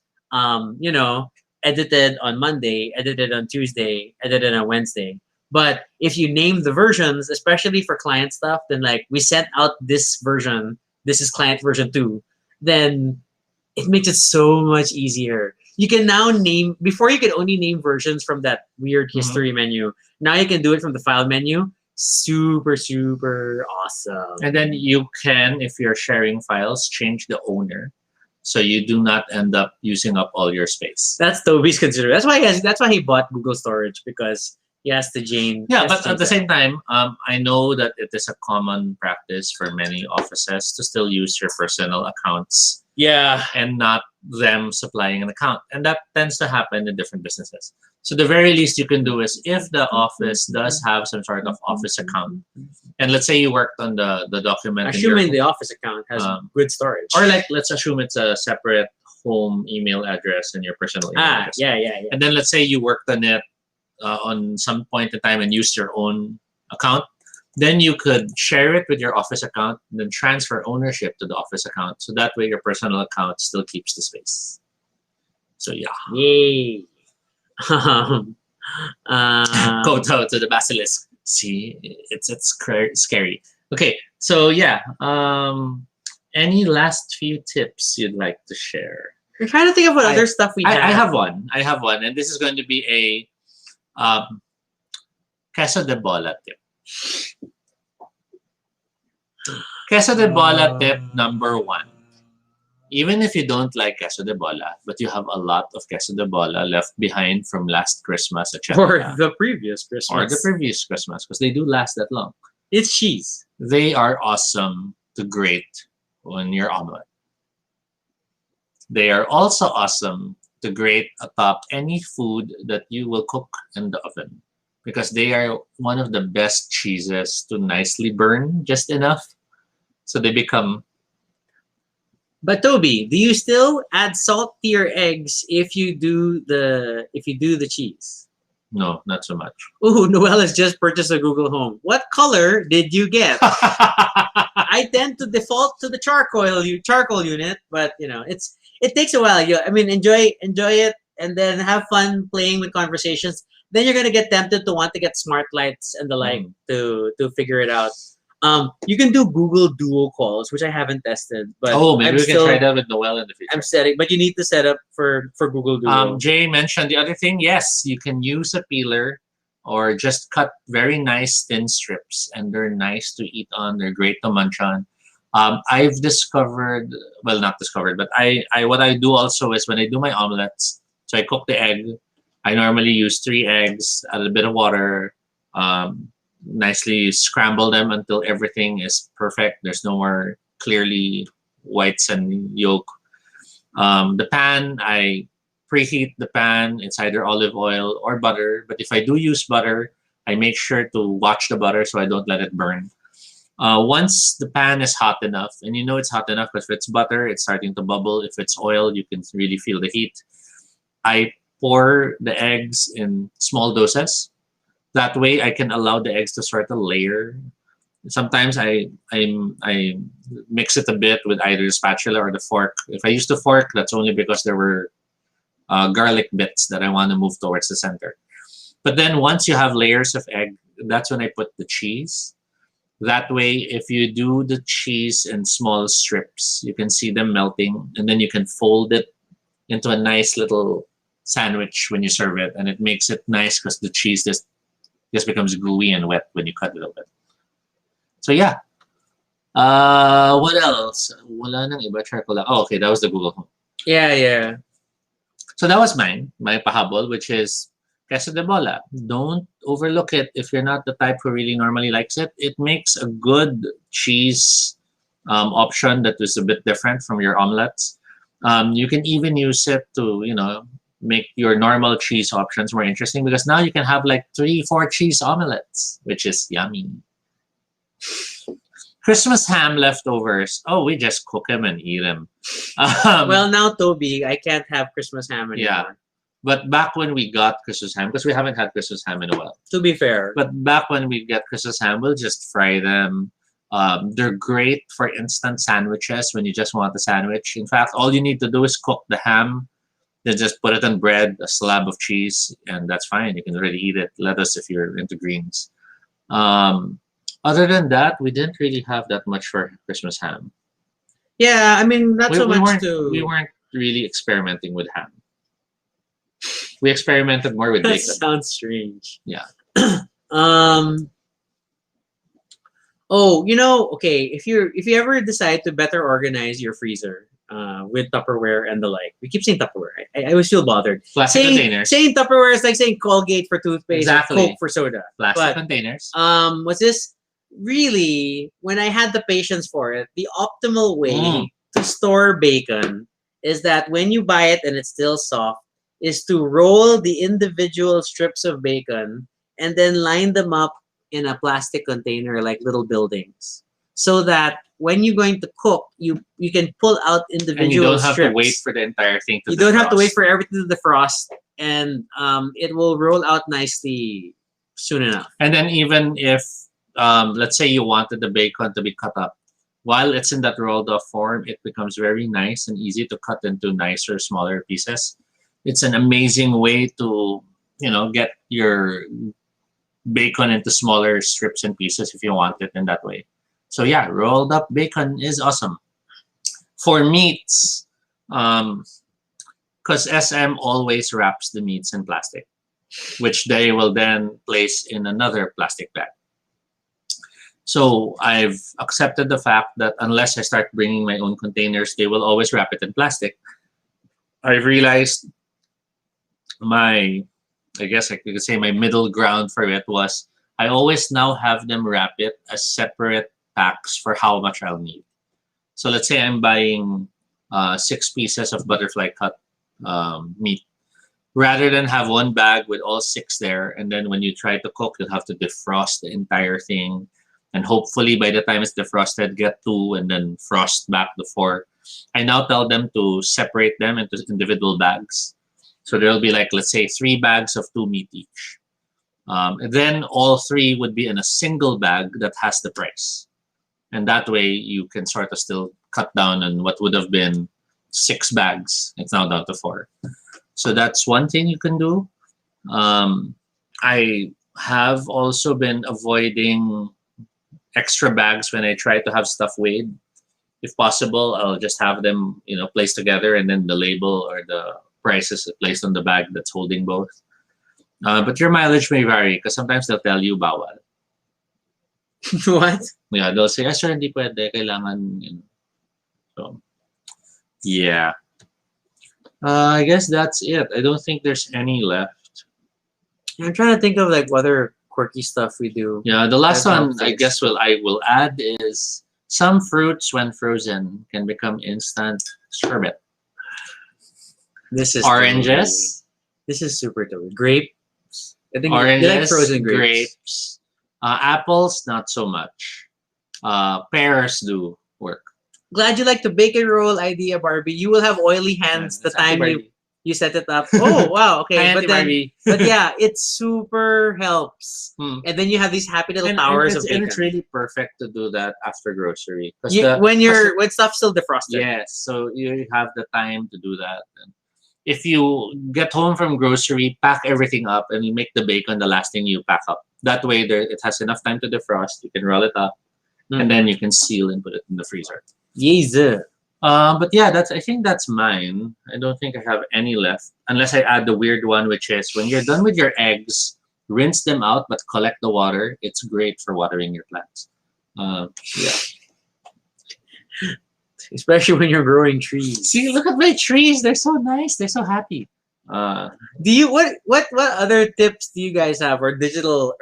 edited on Monday, edited on Tuesday, edited on Wednesday. But if you name the versions, especially for client stuff, then like we sent out this version, this is client version 2, then it makes it so much easier. You can now name, before you could only name versions from that weird history menu. Now you can do it from the file menu. Super, super awesome. And then you can, if you're sharing files, change the owner, so you do not end up using up all your space. That's Toby's consideration. That's why he bought Google Storage, because Yes, the Jane. Yeah, Yes, but at the same time, I know that it is a common practice for many offices to still use your personal accounts Yeah. and not them supplying an account. And that tends to happen in different businesses. So the very least you can do is if the office does have some sort of office account, and let's say you worked on the document in your, Assuming the office account has good storage. or like let's assume it's a separate home email address and your personal email address. Yeah. And then let's say you worked on it on some point in time and used your own account, then you could share it with your office account and then transfer ownership to the office account. So that way your personal account still keeps the space. So yeah. Yay. Go to the basilisk. See, it's scary. Okay, so yeah. Any last few tips you'd like to share? We're trying to think of what other stuff we have. I have one. And this is going to be a queso de bola tip. Queso de bola tip number 1. Even if you don't like queso de bola, but you have a lot of queso de bola left behind from last Christmas, etc. Or the previous Christmas. Or the previous Christmas, because they do last that long. It's cheese. They are awesome to grate on your omelet. They are also awesome to grate atop any food that you will cook in the oven, because they are one of the best cheeses to nicely burn just enough so they become. But Toby, do you still add salt to your eggs if you do the cheese? No, not so much. Ooh, Noel has just purchased a Google Home. What color did you get? I tend to default to the charcoal unit, but it takes a while. Enjoy it and then have fun playing with conversations. Then you're gonna get tempted to want to get smart lights and the like to figure it out. You can do Google Duo calls, which I haven't tested, but maybe we can try that with Noel in the future. I'm setting, but you need to set up for Google Duo. Jay mentioned the other thing. Yes, you can use a peeler or just cut very nice thin strips, and they're nice to eat on. They're great to munch on. I've discovered, well, not discovered, but I what I do also is when I do my omelets, so I cook the egg. I normally use 3 eggs, add a bit of water, nicely scramble them until everything is perfect. There's no more clearly whites and yolk. The pan, I preheat the pan. It's either olive oil or butter. But if I do use butter, I make sure to watch the butter so I don't let it burn. Once the pan is hot enough, and you know it's hot enough because if it's butter, it's starting to bubble. If it's oil, you can really feel the heat. I pour the eggs in small doses. That way, I can allow the eggs to sort of layer. Sometimes I mix it a bit with either the spatula or the fork. If I use the fork, that's only because there were garlic bits that I want to move towards the center. But then once you have layers of egg, that's when I put the cheese. That way, if you do the cheese in small strips, you can see them melting, and then you can fold it into a nice little sandwich when you serve it, and it makes it nice because the cheese just becomes gooey and wet when you cut it open. So yeah. What else? Wala nang iba, charcoal lang. Oh, okay, that was the Google Home. Yeah. So that was my pahabol, which is queso de bola. Don't overlook it if you're not the type who really normally likes it. It makes a good cheese option that is a bit different from your omelets. You can even use it to, make your normal cheese options more interesting, because now you can have like 3-4 cheese omelets, which is yummy. Christmas ham leftovers. Oh, we just cook them and eat them. Well, now, Toby, I can't have Christmas ham anymore. Yeah. But back when we got Christmas ham, because we haven't had Christmas ham in a while. To be fair. But back when we get Christmas ham, we'll just fry them. They're great for instant sandwiches when you just want the sandwich. In fact, all you need to do is cook the ham, then just put it on bread, a slab of cheese, and that's fine. You can already eat it. Lettuce if you're into greens. Other than that, we didn't really have that much for Christmas ham. Yeah, not so much to... We weren't really experimenting with ham. We experimented more with That bacon. sounds strange. Yeah. Okay, if you ever decide to better organize your freezer, with Tupperware and the like. We keep saying Tupperware. I always feel bothered. Plastic containers. Saying Tupperware is like saying Colgate for toothpaste Exactly. or Coke for soda. Plastic But containers. what's this? Really, when I had the patience for it, the optimal way to store bacon is that when you buy it and it's still soft, is to roll the individual strips of bacon and then line them up in a plastic container like little buildings. So that when you're going to cook, you can pull out individual And you don't have strips. to wait for the entire thing to You don't have to defrost. wait for everything to defrost, and it will roll out nicely soon enough. And then even if, let's say you wanted the bacon to be cut up, while it's in that rolled off form, it becomes very nice and easy to cut into nicer, smaller pieces. It's an amazing way to, get your bacon into smaller strips and pieces if you want it in that way. So yeah, rolled up bacon is awesome. For meats, because SM always wraps the meats in plastic, which they will then place in another plastic bag. So I've accepted the fact that unless I start bringing my own containers, they will always wrap it in plastic. I've realized I guess I could say my middle ground for it was I always now have them wrap it as separate packs for how much I'll need. So let's say I'm buying 6 pieces of butterfly cut meat. Rather than have one bag with all 6 there, and then when you try to cook, you'll have to defrost the entire thing. And hopefully by the time it's defrosted, get 2 and then frost back the 4. I now tell them to separate them into individual bags. So there'll be like, let's say 3 bags of 2 meat each. And then all 3 would be in a single bag that has the price. And that way you can sort of still cut down on what would have been 6 bags. It's now down to 4. So that's one thing you can do. I have also been avoiding extra bags when I try to have stuff weighed. If possible, I'll just have them, placed together, and then the label or the price is placed on the bag that's holding both. But your mileage may vary because sometimes they'll tell you bawal. What? Yeah, they'll say, sir, hindi pwede, kailangan. So, yeah. I guess that's it. I don't think there's any left. I'm trying to think of like other quirky stuff we do. Yeah, the last That's one helpful. I guess I will add is some fruits when frozen can become instant sherbet. This is Oranges, This is super totally. Grapes. I think oranges, you like frozen grapes. grapes, apples, not so much. Pears do work. Glad you like the bacon roll idea, Barbie. You will have oily hands the That's time Barbie. you set it up. Oh wow, okay. Hi, But Auntie then Barbie. but yeah, it super helps. Hmm. And then you have these happy little And towers it's, of and bacon. it's really perfect to do that after grocery. 'Cause When stuff's still defrosted. yes, so you have the time to do that. And if you get home from grocery, pack everything up and you make the bacon the last thing you pack up. That way it has enough time to defrost. You can roll it up and then you can seal and put it in the freezer. Yes. But yeah, I think that's mine. I don't think I have any left. Unless I add the weird one, which is when you're done with your eggs, rinse them out but collect the water. It's great for watering your plants. Yeah. Especially when you're growing trees. See, look at my trees. They're so nice. They're so happy. Do you what other tips do you guys have, or digital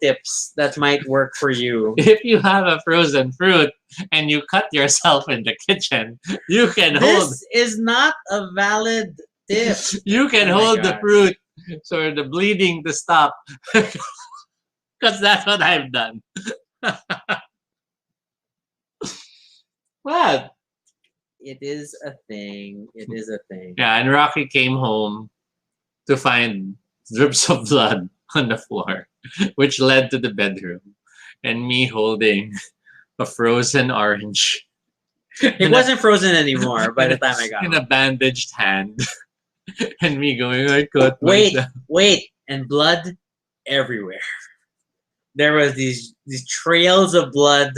tips that might work for you? If you have a frozen fruit and you cut yourself in the kitchen, you can hold This is not a valid tip. you can Oh my hold the God. fruit for the bleeding to stop. Because that's what I've done. What? It is a thing. It is a thing. Yeah, and Rocky came home to find drips of blood on the floor, which led to the bedroom, and me holding a frozen orange. It wasn't frozen anymore by the time I got in home. a bandaged hand, and me going, I cut Wait, myself. wait, and blood everywhere. There was these trails of blood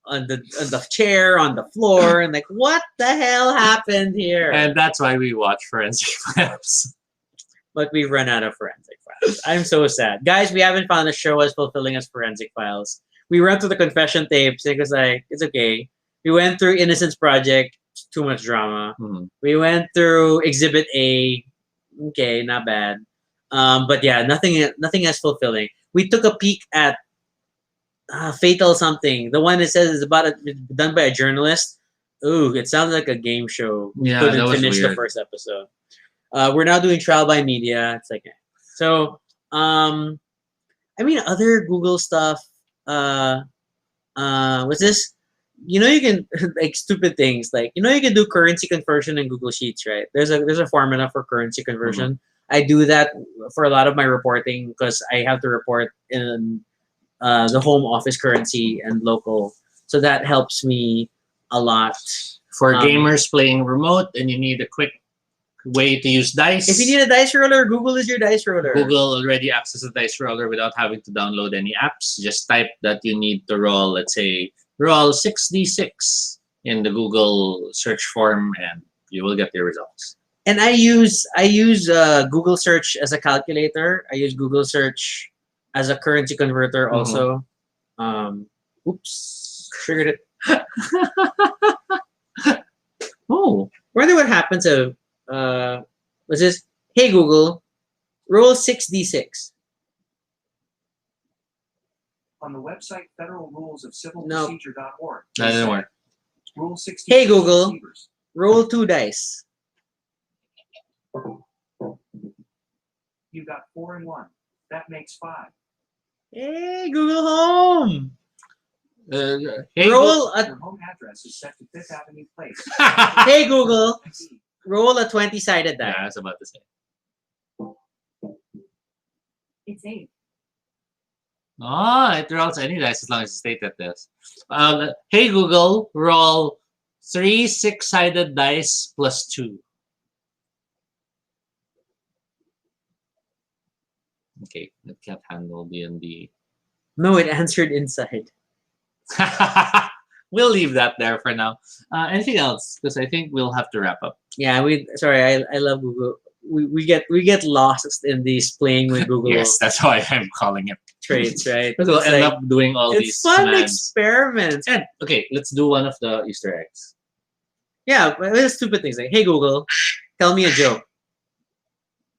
on the chair, on the floor, and like, what the hell happened here? And that's why we watch Forensic Files. But we've run out of Forensic Files. I'm so sad. Guys, we haven't found a show as fulfilling as Forensic Files. We went through the confession tapes. It was like, it's okay. We went through Innocence Project. too much drama. Mhm. We went through Exhibit A. Okay, not bad. But yeah, nothing as fulfilling. We took a peek at Fatal something. The one that says it's done by a journalist. Ooh, it sounds like a game show. We Yeah, couldn't that was finish the weird. first episode. We're now doing trial by media. It's like so. I mean, other Google stuff. What's this? You can like stupid things like you can do currency conversion in Google Sheets, right? There's a formula for currency conversion. I do that for a lot of my reporting because I have to report in the home office currency and local, so that helps me a lot. For gamers playing remote and you need a quick way to use dice. If you need a dice roller, Google is your dice roller. Google already accesses the dice roller without having to download any apps. Just type that you need to roll, let's say, roll 6d6 in the Google search form, and you will get the results. And I use Google search as a calculator. I use Google search as a currency converter also. Oops, triggered it. Oh, wonder what happens if what's this? Hey Google, roll 6d6. On the website Nope. federalrulesofcivilprocedure.org. That didn't work. Rule 60. Hey Google, roll 2 dice. You got 4 and 1. That makes 5. Hey Google Home, Hey, roll a Your home address is set to 5th Avenue Place. Hey Google, roll a 20-sided die. Yeah, I was about to say. It's 8. It rolls any dice as long as you state that this. Hey Google, roll 3 6-sided dice plus 2. Okay, it can't handle D&D. No, it answered inside. We'll leave that there for now. Anything else? Because I think we'll have to wrap up. Yeah, I love Google. We get lost in these playing with Google Yes, that's why I'm calling it. traits, right? Because we'll It's end like- up doing all it's these fun commands. experiments. And okay, let's do one of the Easter eggs. Yeah, but it's stupid things like, hey Google, tell me a joke.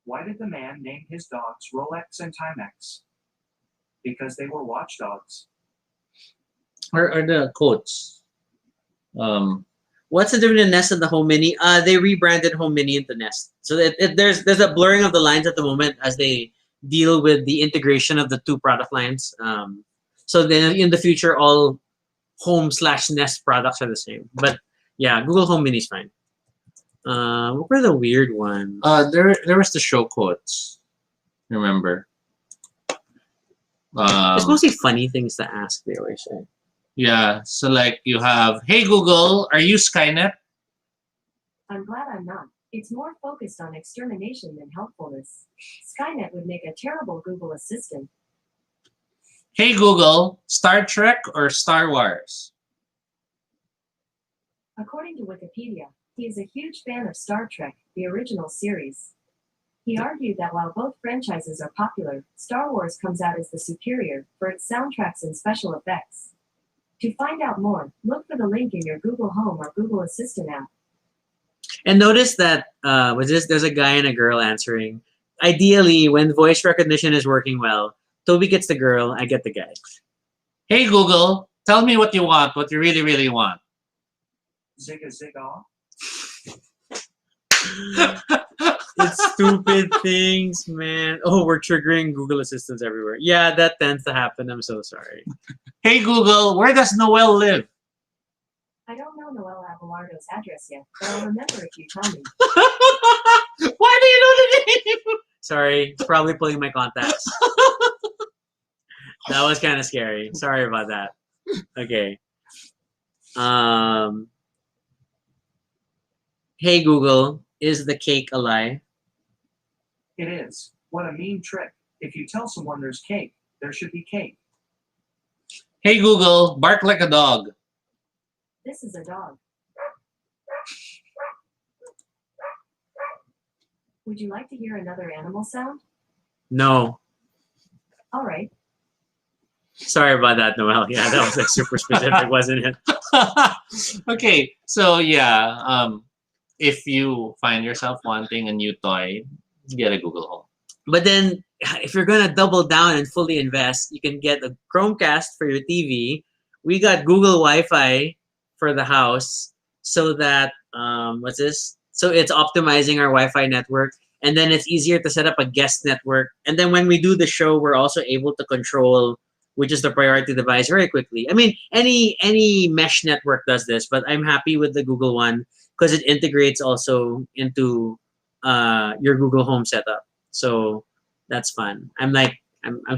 Why did the man name his dogs Rolex and Timex? Because they were watchdogs. Or the quotes. What's the difference in Nest and the Home Mini? They rebranded Home Mini into Nest. So there's a blurring of the lines at the moment as they deal with the integration of the two product lines. So then in the future, all Home/Nest products are the same. But yeah, Google Home Mini is fine. What were the weird ones? There was the show quotes. Remember? It's mostly funny things to ask, they always say. Yeah, so like you have, hey Google, are you Skynet? I'm glad I'm not. It's more focused on extermination than helpfulness. Skynet would make a terrible Google Assistant. Hey Google, Star Trek or Star Wars? According to Wikipedia, he is a huge fan of Star Trek, the original series. He argued that while both franchises are popular, Star Wars comes out as the superior for its soundtracks and special effects. To find out more, look for the link in your Google Home or Google Assistant app. And notice that there's a guy and a girl answering. Ideally, when voice recognition is working well, Toby gets the girl, I get the guy. Hey Google, tell me what you want, what you really, really want. Zigga zigga. It's stupid things, man. Oh, we're triggering Google Assistants everywhere. Yeah, that tends to happen. I'm so sorry. Hey Google, where does Noel live? I don't know Noel Abelardo's address yet, but I'll remember if you tell me. Why do you know the name? Sorry, it's probably pulling my contacts. That was kind of scary. Sorry about that. Okay. Hey Google, is the cake a lie? It is. What a mean trick. If you tell someone there's cake, there should be cake. Hey Google, bark like a dog. This is a dog. Would you like to hear another animal sound? No. All right. Sorry about that, Noel. Yeah, that was like super specific, wasn't it? Okay, so yeah, if you find yourself wanting a new toy, get a Google Home. But then, if you're gonna double down and fully invest, you can get a Chromecast for your TV. We got Google Wi-Fi for the house, so that what's this? So it's optimizing our Wi-Fi network, and then it's easier to set up a guest network. And then when we do the show, we're also able to control which is the priority device very quickly. I mean, any mesh network does this, but I'm happy with the Google one because it integrates also into your Google Home setup. So that's fun. I'm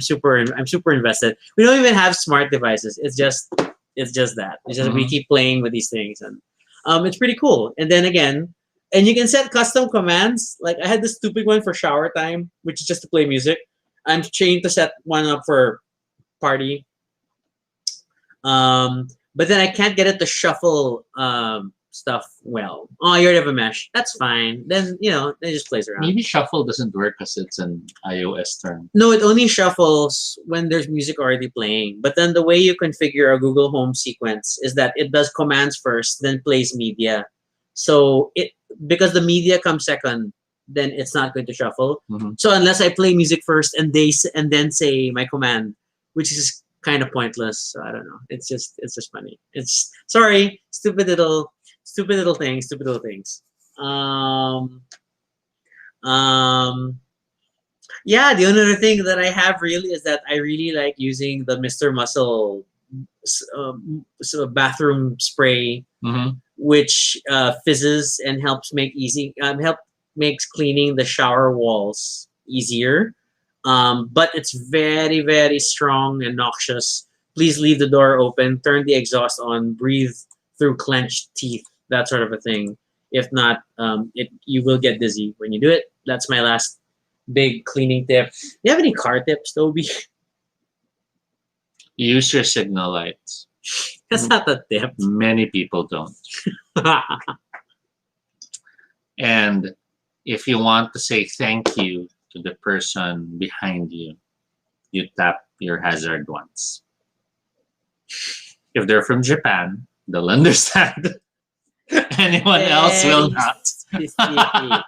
super invested. We don't even have smart devices. It's just that. It's just we Mhm. keep playing with these things, and it's pretty cool. And then again, and you can set custom commands. Like I had this stupid one for shower time, which is just to play music. I'm trained to set one up for party. But then I can't get it to shuffle stuff well. Oh, you already have a mesh. That's fine. Then it just plays around. Maybe shuffle doesn't work because it's an iOS term. No, it only shuffles when there's music already playing. But then the way you configure a Google Home sequence is that it does commands first, then plays media. So because the media comes second, then it's not going to shuffle. Mhm. So unless I play music first and then say my command, which is kind of pointless. So I don't know. It's just funny. It's sorry, stupid little things, stupid little things. Yeah, the only other thing that I have really is that I really like using the Mr. Muscle bathroom spray, Mhm. which fizzes and makes cleaning the shower walls easier. But it's very, very strong and noxious. Please leave the door open, turn the exhaust on, breathe through clenched teeth, that sort of a thing. If not, you will get dizzy when you do it. That's my last big cleaning tip. Do you have any car tips, Toby? Use your signal lights. That's not a tip. Many people don't. And if you want to say thank you to the person behind you, you tap your hazard once. If they're from Japan, they'll understand. Anyone else will not. Specific.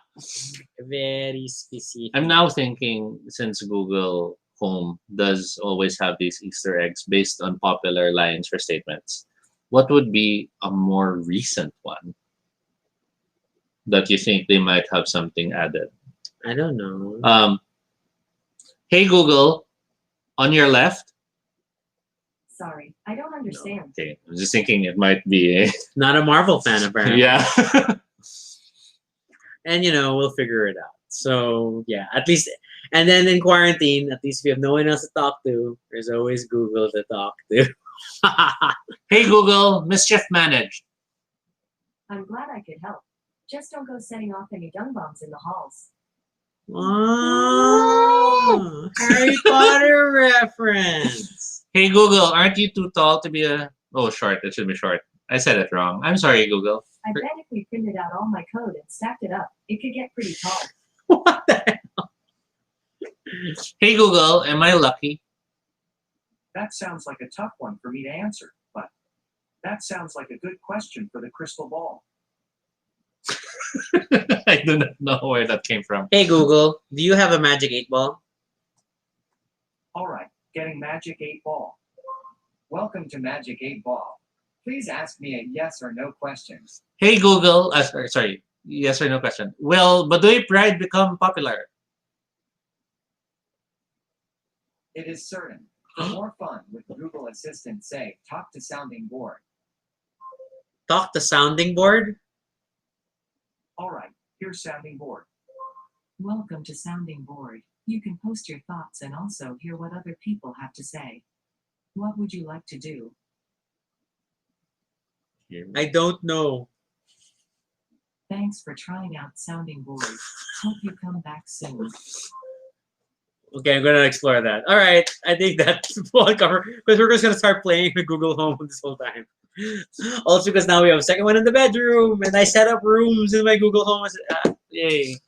Very specific. I'm now thinking, since Google Home does always have these Easter eggs based on popular lines or statements, what would be a more recent one that you think they might have something added? I don't know. Hey Google, on your left. Sorry, I don't understand. Okay, I'm just thinking it might be Not a Marvel fan, apparently. yeah. And we'll figure it out. So yeah, at least, and then in quarantine, at least if you have no one else to talk to, there's always Google to talk to. Hey Google, mischief managed. I'm glad I could help. Just don't go setting off any dung bombs in the halls. Oh, Harry Potter reference. Hey Google, aren't you too tall to be a... Oh, short. It should be short. I said it wrong. I'm sorry, Google. I bet if we printed out all my code and stacked it up, it could get pretty tall. What the hell? Hey Google, am I lucky? That sounds like a tough one for me to answer, but that sounds like a good question for the crystal ball. I do not know where that came from. Hey Google, do you have a magic 8-ball? All right, getting Magic 8 Ball. Welcome to Magic 8 Ball. Please ask me a yes or no question. Hey Google, sorry, yes or no question. Will Baduy Pride become popular? It is certain. For more fun with Google Assistant, say, talk to sounding board. Talk to sounding board? All right, here's sounding board. Welcome to Sounding Board. You can post your thoughts and also hear what other people have to say. What would you like to do? I don't know. Thanks for trying out Sounding Board. Hope you come back soon. Okay, I'm gonna explore that. All right, I think that's full cover because we're just gonna start playing with Google Home this whole time. Also, because now we have a second one in the bedroom, and I set up rooms in my Google Home. Yay!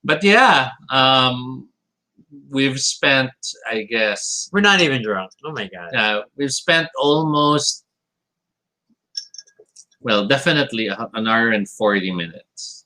But yeah, we've spent, I guess, We're not even drunk. Oh my god! we've spent almost Well, definitely an hour and 40 minutes.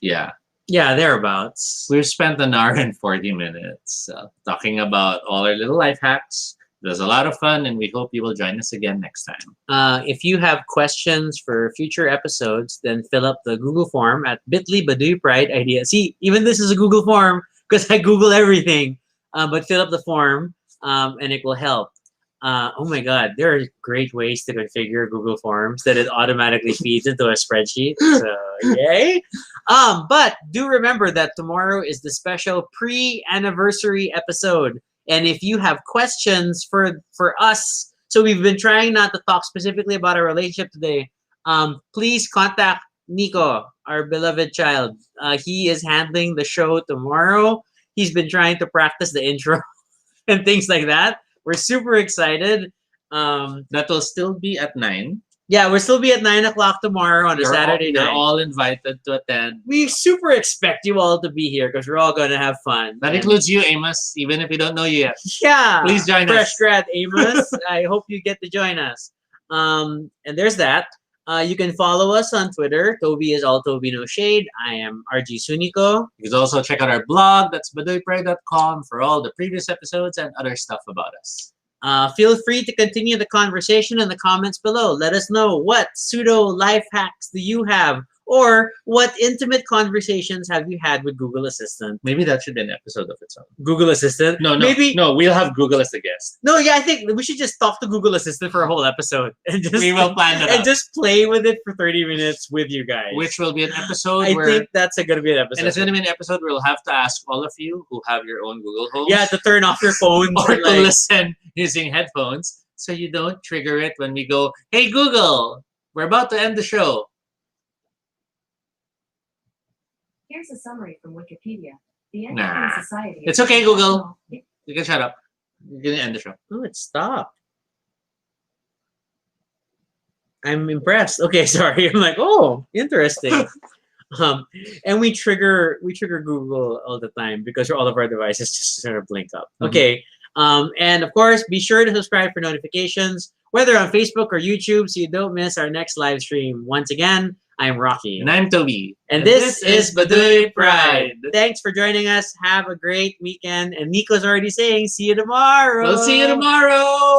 Yeah. Yeah, thereabouts. We've spent an hour and 40 minutes talking about all our little life hacks. It was a lot of fun, and we hope you will join us again next time. If you have questions for future episodes, then fill up the Google form at bit.ly Baduy Pride Idea. See, even this is a Google form because I Google everything. But fill up the form, and it will help. Oh my God, there are great ways to configure Google Forms that it automatically feeds into a spreadsheet. So yay! But do remember that tomorrow is the special pre-anniversary episode, and if you have questions for us, so we've been trying not to talk specifically about our relationship today. Please contact Nico, our beloved child. He is handling the show tomorrow. He's been trying to practice the intro and things like that. We're super excited. That will still be at 9. Yeah, we'll still be at 9 o'clock tomorrow on a Saturday night. You're all invited to attend. We super expect you all to be here because we're all going to have fun. That includes you, Amos, even if we don't know you yet. Yeah. Please join us. Fresh grad Amos. I hope you get to join us. And there's that. You can follow us on Twitter. Toby is all Toby No Shade. I am RG Suniko. You can also check out our blog. That's baduypride.com for all the previous episodes and other stuff about us. Feel free to continue the conversation in the comments below. Let us know what pseudo life hacks do you have, or what intimate conversations have you had with Google Assistant? Maybe that should be an episode of its own. Google Assistant? No, Maybe. No, we'll have Google as the guest. No, yeah, I think we should just talk to Google Assistant for a whole episode and just We will plan that and out. just play with it for 30 minutes with you guys. Which will be an episode I where... think that's going to be an episode. And it's going to be an episode where we'll have to ask all of you who have your own Google Homes. Yeah, to turn off your phones. or and, to listen using headphones so you don't trigger it when we go, "Hey Google, we're about to end the show." Here's a summary from Wikipedia. The Nah. Endocrine Society. It's okay, Google. You can shut up. You're going to end the show. Oh, it stopped. I'm impressed. Okay, sorry. I'm like, oh, interesting. And we trigger Google all the time because all of our devices just sort of blink up. Mhm. Okay. And of course, be sure to subscribe for notifications, whether on Facebook or YouTube, so you don't miss our next live stream. Once again, I'm Rocky. And I'm Toby. And this is Baduy Pride. Thanks for joining us. Have a great weekend. And Nico's already saying, see you tomorrow. We'll see you tomorrow.